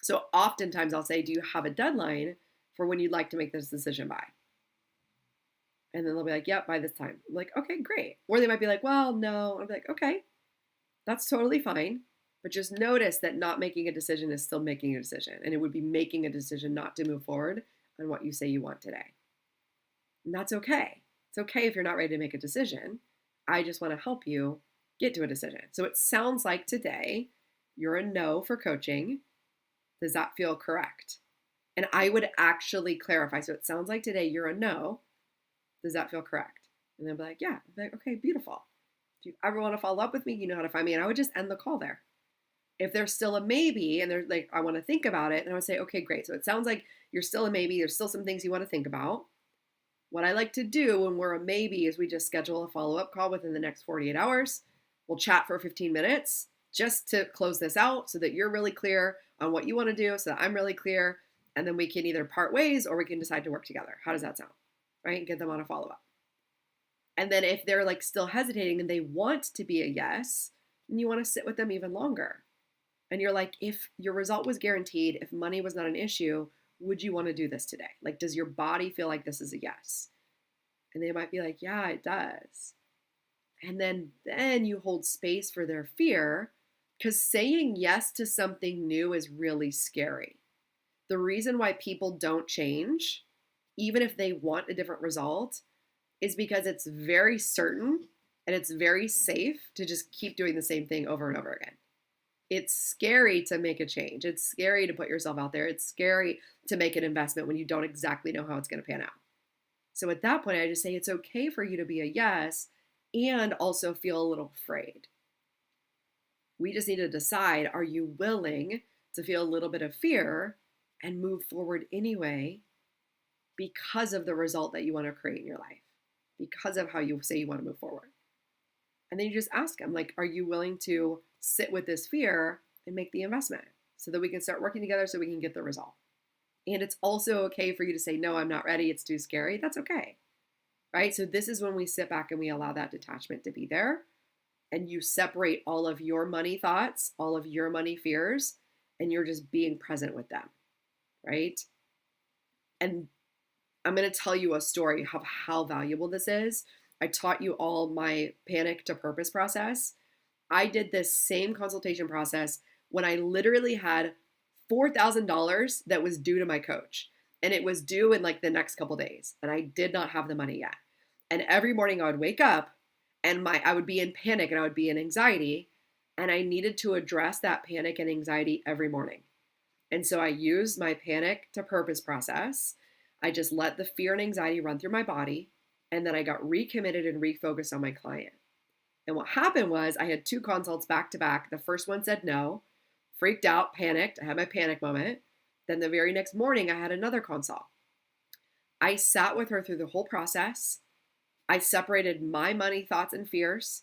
[SPEAKER 1] So oftentimes I'll say, do you have a deadline for when you'd like to make this decision by? And then they'll be like, yep, by this time. I'm like, okay, great. Or they might be like, well, no. I'm like, okay, that's totally fine. But just notice that not making a decision is still making a decision. And it would be making a decision not to move forward on what you say you want today. And that's okay. It's okay if you're not ready to make a decision. I just want to help you get to a decision. So it sounds like today you're a no for coaching. Does that feel correct? And I would actually clarify. So it sounds like today you're a no. Does that feel correct? And they'll be like, yeah. I'll be like, okay, beautiful. If you ever want to follow up with me, you know how to find me. And I would just end the call there. If there's still a maybe and they're like, I want to think about it, and I would say, okay, great. So it sounds like you're still a maybe. There's still some things you want to think about. What I like to do when we're a maybe is we just schedule a follow-up call within the next 48 hours. We'll chat for 15 minutes just to close this out so that you're really clear on what you want to do, so that I'm really clear, and then we can either part ways or we can decide to work together. How does that sound? Right? And get them on a follow-up. And then if they're like still hesitating and they want to be a yes, then you want to sit with them even longer. And you're like, if your result was guaranteed, if money was not an issue, would you want to do this today? Like, does your body feel like this is a yes? And they might be like, yeah, it does. And then you hold space for their fear, because saying yes to something new is really scary. The reason why people don't change, even if they want a different result, is because it's very certain and it's very safe to just keep doing the same thing over and over again. It's scary to make a change. It's scary to put yourself out there. It's scary to make an investment when you don't exactly know how it's going to pan out. So at that point, I just say it's okay for you to be a yes and also feel a little afraid. We just need to decide, are you willing to feel a little bit of fear and move forward anyway because of the result that you want to create in your life, because of how you say you want to move forward? And then you just ask them, like, are you willing to sit with this fear and make the investment so that we can start working together so we can get the result? And it's also okay for you to say, no, I'm not ready. It's too scary. That's okay. Right? So this is when we sit back and we allow that detachment to be there, and you separate all of your money thoughts, all of your money fears, and you're just being present with them. Right? And I'm going to tell you a story of how valuable this is. I taught you all my panic to purpose process. I did this same consultation process when I literally had $4,000 that was due to my coach. And it was due in like the next couple days. And I did not have the money yet. And every morning I would wake up and I would be in panic and I would be in anxiety. And I needed to address that panic and anxiety every morning. And so I used my panic to purpose process. I just let the fear and anxiety run through my body. And then I got recommitted and refocused on my client. And what happened was I had 2 consults back to back. The first one said no, freaked out, panicked. I had my panic moment. Then the very next morning, I had another consult. I sat with her through the whole process. I separated my money thoughts and fears.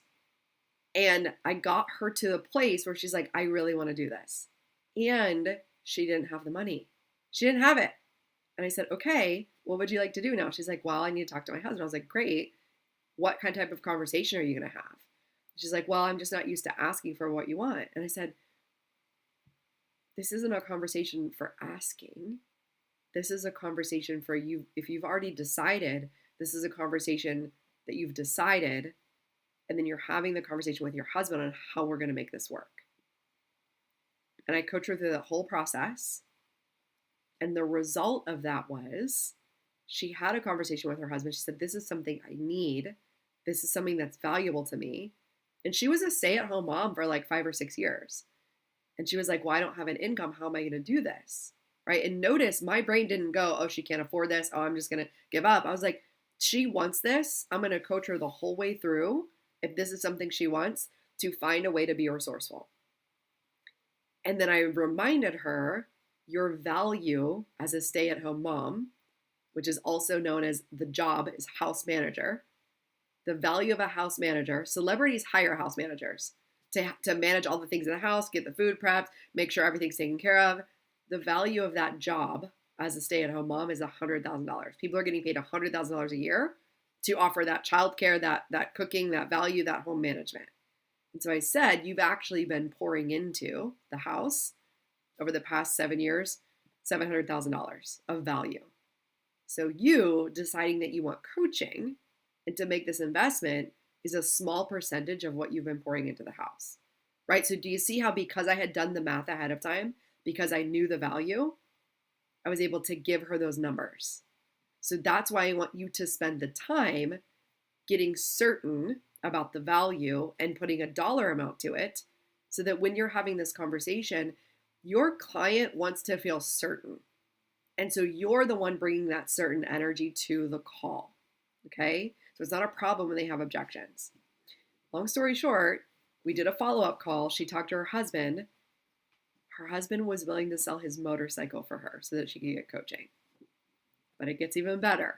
[SPEAKER 1] And I got her to the place where she's like, I really want to do this. And she didn't have the money. She didn't have it. And I said, okay, what would you like to do now? She's like, well, I need to talk to my husband. I was like, great. What kind of type of conversation are you going to have? She's like, well, I'm just not used to asking for what you want. And I said, this isn't a conversation for asking. This is a conversation for you. If you've already decided, this is a conversation that you've decided. And then you're having the conversation with your husband on how we're going to make this work. And I coached her through the whole process. And the result of that was she had a conversation with her husband. She said, this is something I need. This is something that's valuable to me. And she was a stay-at-home mom for like 5 or 6 years. And she was like, well, I don't have an income. How am I going to do this? Right? And notice my brain didn't go, oh, she can't afford this. Oh, I'm just going to give up. I was like, she wants this. I'm going to coach her the whole way through, if this is something she wants, to find a way to be resourceful. And then I reminded her, your value as a stay-at-home mom, which is also known as the job, is house manager. The value of a house manager, celebrities hire house managers to manage all the things in the house, get the food prepped, make sure everything's taken care of. The value of that job as a stay-at-home mom is $100,000. People are getting paid $100,000 a year to offer that childcare, that cooking, that value, that home management. And so I said, you've actually been pouring into the house over the past 7 years, $700,000 of value. So you deciding that you want coaching and to make this investment is a small percentage of what you've been pouring into the house, right? So do you see how, because I had done the math ahead of time, because I knew the value, I was able to give her those numbers. So that's why I want you to spend the time getting certain about the value and putting a dollar amount to it, so that when you're having this conversation, your client wants to feel certain. And so you're the one bringing that certain energy to the call, okay? So it's not a problem when they have objections. Long story short, we did a follow-up call. She talked to her husband. Her husband was willing to sell his motorcycle for her so that she could get coaching. But it gets even better.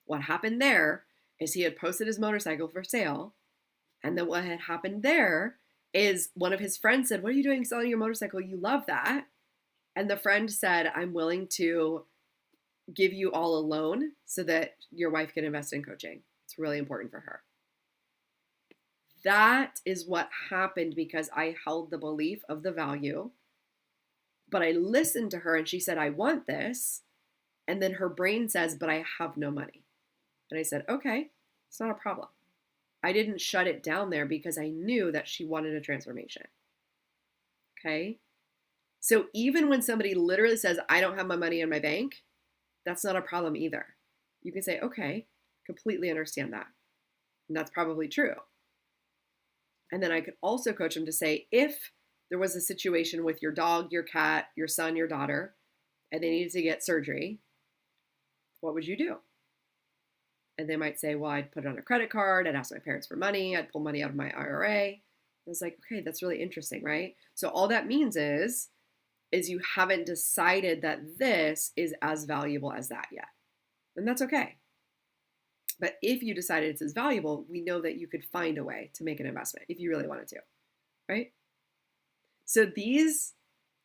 [SPEAKER 1] What happened there is he had posted his motorcycle for sale. And then what had happened there is one of his friends said, what are you doing selling your motorcycle? You love that. And the friend said, I'm willing to give you all a loan so that your wife can invest in coaching. It's really important for her. That is what happened because I held the belief of the value, but I listened to her and she said, I want this. And then her brain says, but I have no money. And I said, okay, it's not a problem. I didn't shut it down there because I knew that she wanted a transformation. Okay. So even when somebody literally says, I don't have my money in my bank, that's not a problem either. You can say, okay, completely understand that. And that's probably true. And then I could also coach them to say, if there was a situation with your dog, your cat, your son, your daughter, and they needed to get surgery, what would you do? And they might say, well, I'd put it on a credit card. I'd ask my parents for money. I'd pull money out of my IRA. I was like, okay, that's really interesting, right? So all that means is you haven't decided that this is as valuable as that yet. And that's okay. But if you decided it's as valuable, we know that you could find a way to make an investment if you really wanted to, right? So these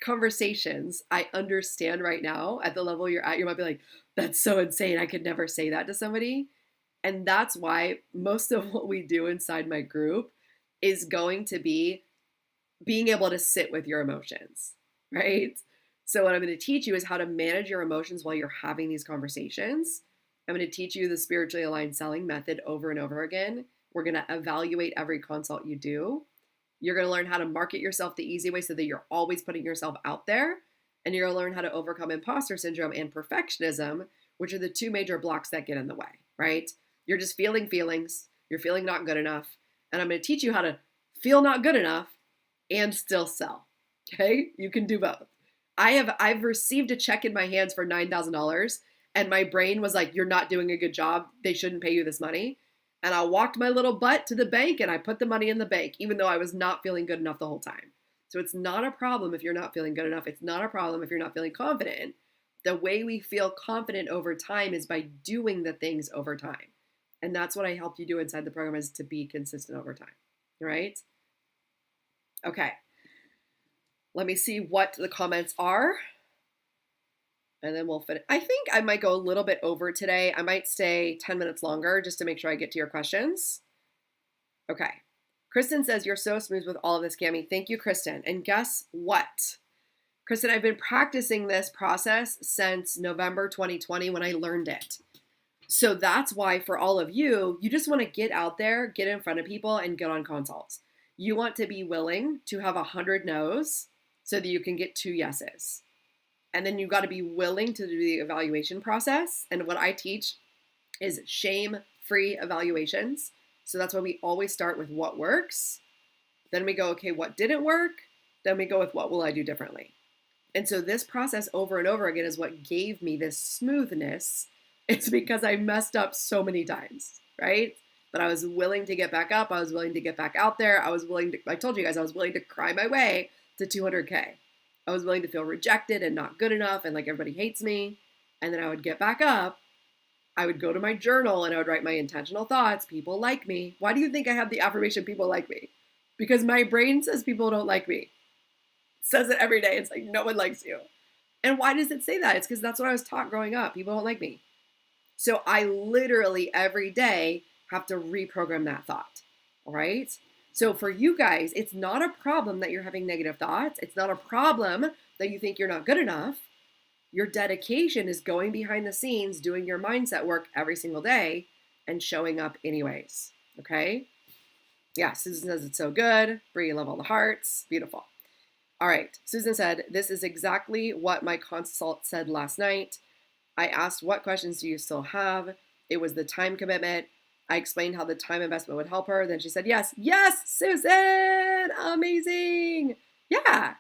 [SPEAKER 1] conversations, I understand right now at the level you're at, you might be like, that's so insane. I could never say that to somebody. And that's why most of what we do inside my group is going to be being able to sit with your emotions, right? So what I'm going to teach you is how to manage your emotions while you're having these conversations. I'm going to teach you the spiritually aligned selling method over and over again. We're going to evaluate every consult you do. You're going to learn how to market yourself the easy way so that you're always putting yourself out there. And you're going to learn how to overcome imposter syndrome and perfectionism, which are the two major blocks that get in the way, right? You're just feeling feelings. You're feeling not good enough. And I'm going to teach you how to feel not good enough and still sell. Okay? You can do both. I've received a check in my hands for $9,000 and my brain was like, you're not doing a good job. They shouldn't pay you this money. And I walked my little butt to the bank and I put the money in the bank, even though I was not feeling good enough the whole time. So it's not a problem if you're not feeling good enough. It's not a problem if you're not feeling confident. The way we feel confident over time is by doing the things over time. And that's what I help you do inside the program, is to be consistent over time, right? Okay. Let me see what the comments are. And then we'll finish. I think I might go a little bit over today. I might stay 10 minutes longer just to make sure I get to your questions. Okay. Kristen says, you're so smooth with all of this, Cami. Thank you, Kristen. And guess what? Kristen, I've been practicing this process since November 2020 when I learned it. So that's why for all of you, you just want to get out there, get in front of people, and get on consults. You want to be willing to have 100 no's so that you can get 2 yeses. And then you've got to be willing to do the evaluation process. And what I teach is shame-free evaluations. So that's why we always start with what works. Then we go, okay, what didn't work? Then we go with what will I do differently? And so this process over and over again is what gave me this smoothness. It's because I messed up so many times, right? But I was willing to get back up. I was willing to get back out there. I told you guys, I was willing to cry my way to 200K. I was willing to feel rejected and not good enough and like everybody hates me. And then I would get back up. I would go to my journal and I would write my intentional thoughts. People like me. Why do you think I have the affirmation, people like me? Because my brain says people don't like me. It says it every day. It's like, no one likes you. And why does it say that? It's because that's what I was taught growing up. People don't like me. So I literally every day have to reprogram that thought. All right. So for you guys, it's not a problem that you're having negative thoughts. It's not a problem that you think you're not good enough. Your dedication is going behind the scenes, doing your mindset work every single day and showing up anyways. Okay. Yeah. Susan says it's so good. Bree, love all the hearts. Beautiful. All right. Susan said, this is exactly what my consult said last night. I asked, what questions do you still have? It was the time commitment. I explained how the time investment would help her. Then she said, yes, Susan, amazing. Yeah.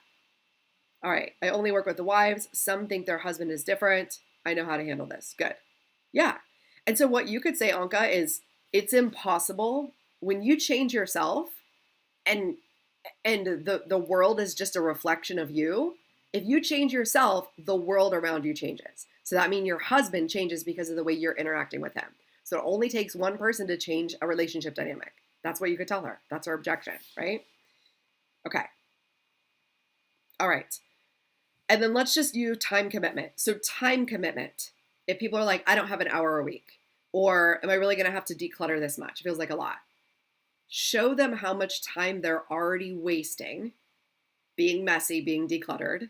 [SPEAKER 1] All right. I only work with the wives. Some think their husband is different. I know how to handle this. Good. Yeah. And so what you could say, Anka, is it's impossible when you change yourself and the world is just a reflection of you. If you change yourself, the world around you changes. So that means your husband changes because of the way you're interacting with him. So it only takes one person to change a relationship dynamic. That's what you could tell her. That's her objection, right? Okay. All right. And then let's just use time commitment. So time commitment. If people are like, I don't have an hour a week, or am I really going to have to declutter this much? It feels like a lot. Show them how much time they're already wasting being messy, being decluttered.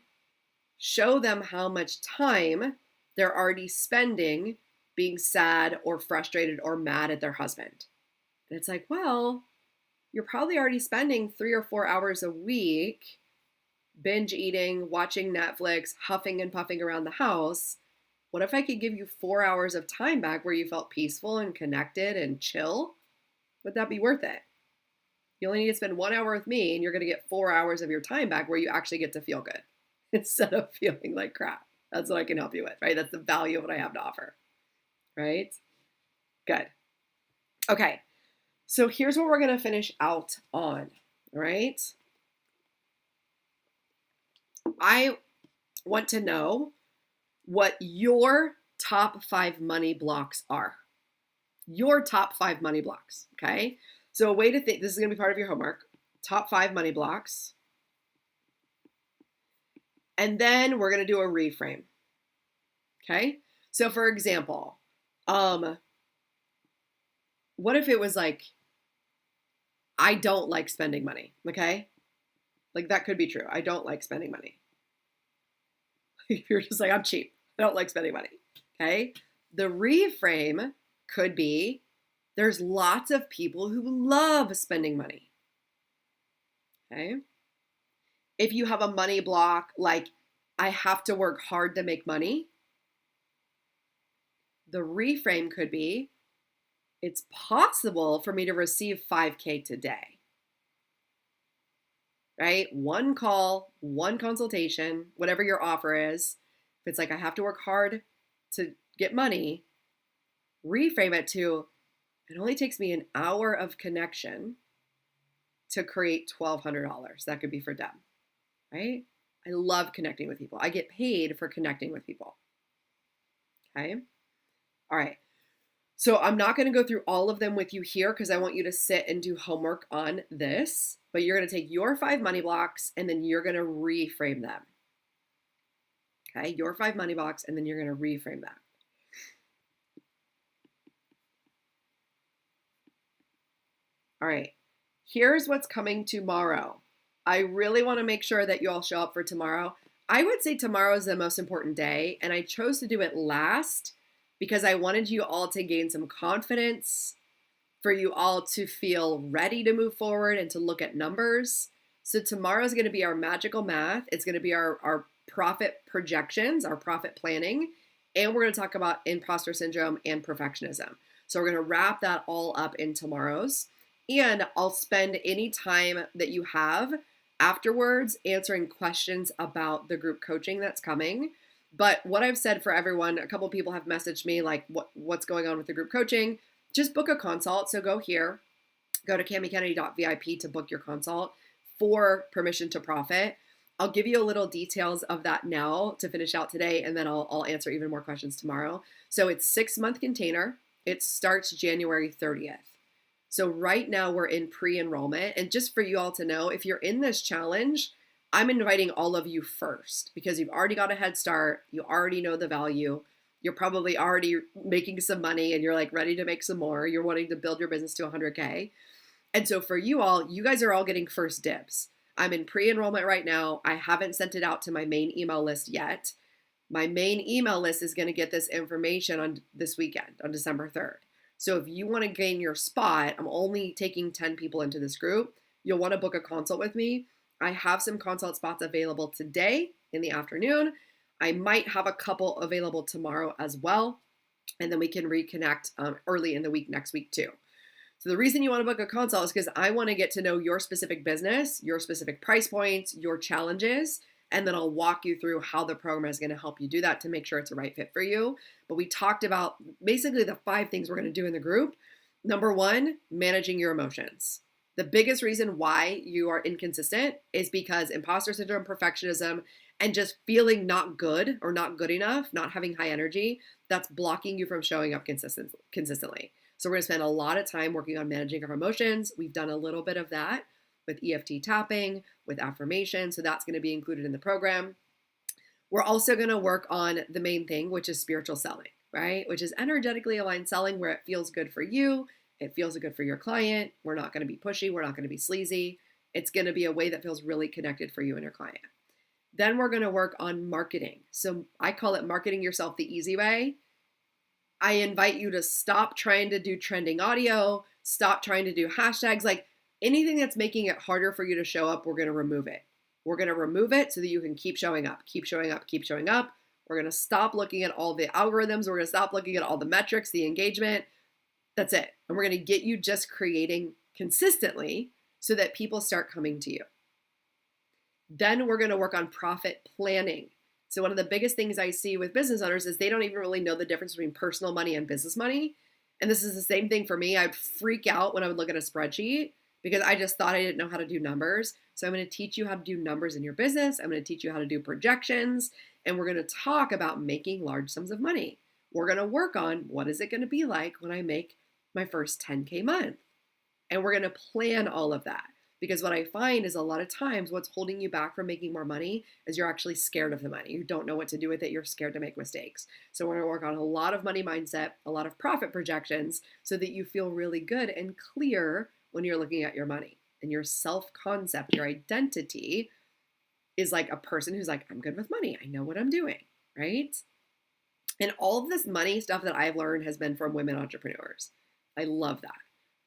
[SPEAKER 1] Show them how much time they're already spending being sad or frustrated or mad at their husband. And it's like, well, you're probably already spending 3 or 4 hours a week binge eating, watching Netflix, huffing and puffing around the house. What if I could give you 4 hours of time back where you felt peaceful and connected and chill? Would that be worth it? You only need to spend 1 hour with me and you're going to get 4 hours of your time back where you actually get to feel good instead of feeling like crap. That's what I can help you with, right? That's the value of what I have to offer, right? Good. Okay. So here's what we're going to finish out on, all right? I want to know what your top 5 money blocks are. Your top 5 money blocks, okay? So a way to think, this is going to be part of your homework, top 5 money blocks. And then we're going to do a reframe, okay? So for example, what if it was like, I don't like spending money, okay? Like that could be true. I don't like spending money. You're just like, I'm cheap. I don't like spending money, okay? The reframe could be, there's lots of people who love spending money, okay? If you have a money block, like I have to work hard to make money, the reframe could be, it's possible for me to receive 5K today, right? One call, one consultation, whatever your offer is. If it's like, I have to work hard to get money, reframe it to, it only takes me an hour of connection to create $1,200. That could be for Deb, right? I love connecting with people. I get paid for connecting with people. Okay. All right. So I'm not going to go through all of them with you here because I want you to sit and do homework on this, but you're going to take your 5 money blocks and then you're going to reframe them. Okay. Your 5 money blocks and then you're going to reframe them. All right. Here's what's coming tomorrow. I really want to make sure that you all show up for tomorrow. I would say tomorrow is the most important day, and I chose to do it last because I wanted you all to gain some confidence, for you all to feel ready to move forward and to look at numbers. So tomorrow is going to be our magical math. It's going to be our profit projections, our profit planning, and we're going to talk about imposter syndrome and perfectionism. So we're going to wrap that all up in tomorrow's. And I'll spend any time that you have afterwards answering questions about the group coaching that's coming. But what I've said for everyone, a couple of people have messaged me like, what's going on with the group coaching? Just book a consult. So go here, go to CamiKennedy.vip to book your consult for permission to profit. I'll give you a little details of that now to finish out today, and then I'll answer even more questions tomorrow. So it's 6-month container. It starts January 30th. So right now we're in pre-enrollment. And just for you all to know, if you're in this challenge, I'm inviting all of you first because you've already got a head start. You already know the value. You're probably already making some money and you're like ready to make some more. You're wanting to build your business to 100K. And so for you all, you guys are all getting first dibs. I'm in pre-enrollment right now. I haven't sent it out to my main email list yet. My main email list is going to get this information on this weekend, on December 3rd. So if you want to gain your spot, I'm only taking 10 people into this group. You'll want to book a consult with me. I have some consult spots available today in the afternoon. I might have a couple available tomorrow as well. And then we can reconnect early in the week next week too. So the reason you want to book a consult is because I want to get to know your specific business, your specific price points, your challenges, and then I'll walk you through how the program is going to help you do that to make sure it's a right fit for you. But we talked about basically the 5 things we're going to do in the group. Number 1, managing your emotions. The biggest reason why you are inconsistent is because imposter syndrome, perfectionism, and just feeling not good or not good enough, not having high energy, that's blocking you from showing up consistently. So we're going to spend a lot of time working on managing our emotions. We've done a little bit of that with EFT tapping, with affirmation. So that's going to be included in the program. We're also going to work on the main thing, which is spiritual selling, right? Which is energetically aligned selling where it feels good for you. It feels good for your client. We're not going to be pushy. We're not going to be sleazy. It's going to be a way that feels really connected for you and your client. Then we're going to work on marketing. So I call it marketing yourself the easy way. I invite you to stop trying to do trending audio, Stop trying to do hashtags. Like anything that's making it harder for you to show up, we're going to remove it. We're going to remove it so that you can keep showing up, keep showing up, keep showing up. We're going to stop looking at all the algorithms. We're going to stop looking at all the metrics, the engagement. That's it. And we're going to get you just creating consistently so that people start coming to you. Then we're going to work on profit planning. So one of the biggest things I see with business owners is they don't even really know the difference between personal money and business money. And this is the same thing for me. I'd freak out when I would look at a spreadsheet because I just thought I didn't know how to do numbers. So I'm going to teach you how to do numbers in your business. I'm going to teach you how to do projections. And we're going to talk about making large sums of money. We're going to work on what is it going to be like when I make my first 10K month. And we're going to plan all of that. Because what I find is a lot of times what's holding you back from making more money is you're actually scared of the money. You don't know what to do with it. You're scared to make mistakes. So we're going to work on a lot of money mindset, a lot of profit projections so that you feel really good and clear when you're looking at your money. And your self-concept, your identity is like a person who's like, I'm good with money. I know what I'm doing, right? And all of this money stuff that I've learned has been from women entrepreneurs. I love that.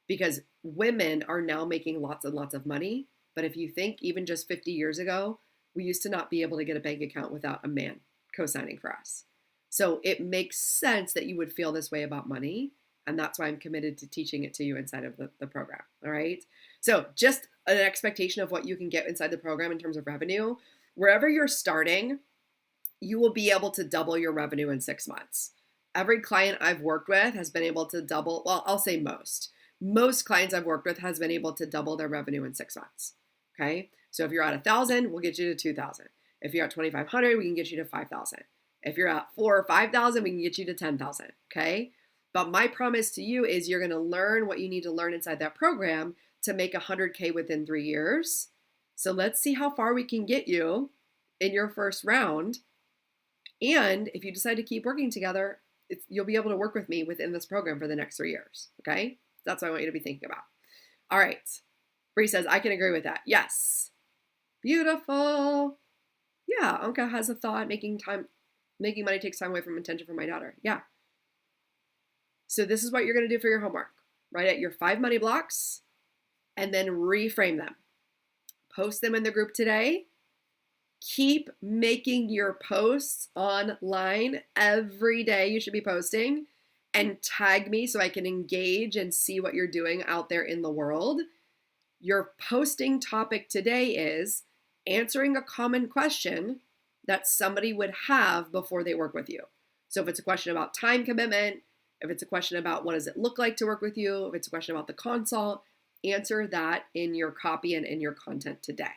[SPEAKER 1] Because women are now making lots and lots of money. But if you think even just 50 years ago, we used to not be able to get a bank account without a man co-signing for us. So it makes sense that you would feel this way about money. And that's why I'm committed to teaching it to you inside of the program. All right. So just an expectation of what you can get inside the program in terms of revenue. Wherever you're starting, you will be able to double your revenue in 6 months. Every client I've worked with has been able to double. Well, I'll say most. Most clients I've worked with has been able to double their revenue in 6 months. Okay. So if you're at 1,000, we'll get you to 2,000. If you're at 2,500, we can get you to 5,000. If you're at 4,000 or 5,000, we can get you to 10,000. Okay. But my promise to you is you're going to learn what you need to learn inside that program to make 100K within 3 years. So let's see how far we can get you in your first round. And if you decide to keep working together, you'll be able to work with me within this program for the next 3 years. Okay. That's what I want you to be thinking about. All right. Bree says, I can agree with that. Yes. Beautiful. Yeah. Anka has a thought. Making money takes time away from attention from my daughter. Yeah. So this is what you're going to do for your homework. Write out your 5 money blocks and then reframe them. Post them in the group today. Keep making your posts online every day. You should be posting. And tag me so I can engage and see what you're doing out there in the world. Your posting topic today is answering a common question that somebody would have before they work with you. So if it's a question about time commitment, if it's a question about what does it look like to work with you, if it's a question about the consult, answer that in your copy and in your content today.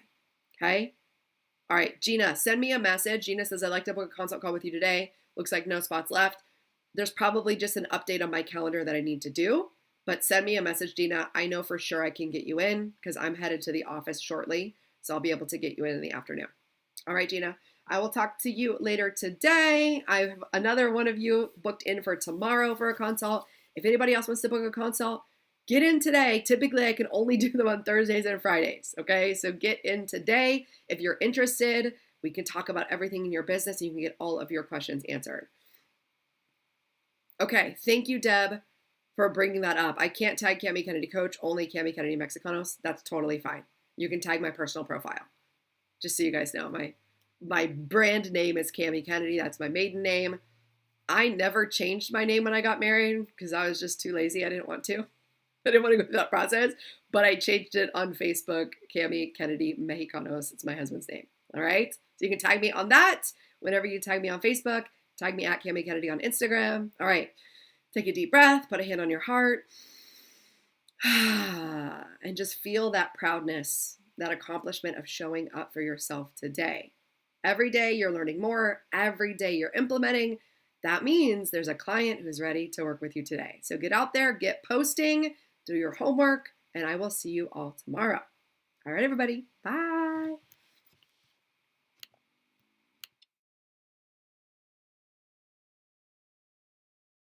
[SPEAKER 1] Okay? All right, Gina, send me a message. Gina says, I'd like to book a consult call with you today. Looks like no spots left. There's probably just an update on my calendar that I need to do, but send me a message, Gina. I know for sure I can get you in because I'm headed to the office shortly, so I'll be able to get you in the afternoon. All right, Gina, I will talk to you later today. I have another one of you booked in for tomorrow for a consult. If anybody else wants to book a consult, get in today. Typically, I can only do them on Thursdays and Fridays, okay? So get in today. If you're interested, we can talk about everything in your business and you can get all of your questions answered. Okay, thank you, Deb, for bringing that up. I can't tag Cami Kennedy Coach, only Cami Kennedy Mexicanos. That's totally fine. You can tag my personal profile. Just so you guys know, my brand name is Cami Kennedy. That's my maiden name. I never changed my name when I got married because I was just too lazy. I didn't want to. I didn't want to go through that process, but I changed it on Facebook, Cami Kennedy Mexicanos. It's my husband's name. All right. So you can tag me on that. Whenever you tag me on Facebook, tag me at Cami Kennedy on Instagram. All right. Take a deep breath, put a hand on your heart, and just feel that proudness, that accomplishment of showing up for yourself today. Every day you're learning more. Every day you're implementing. That means there's a client who's ready to work with you today. So get out there, get posting, do your homework, and I will see you all tomorrow. All right, everybody. Bye.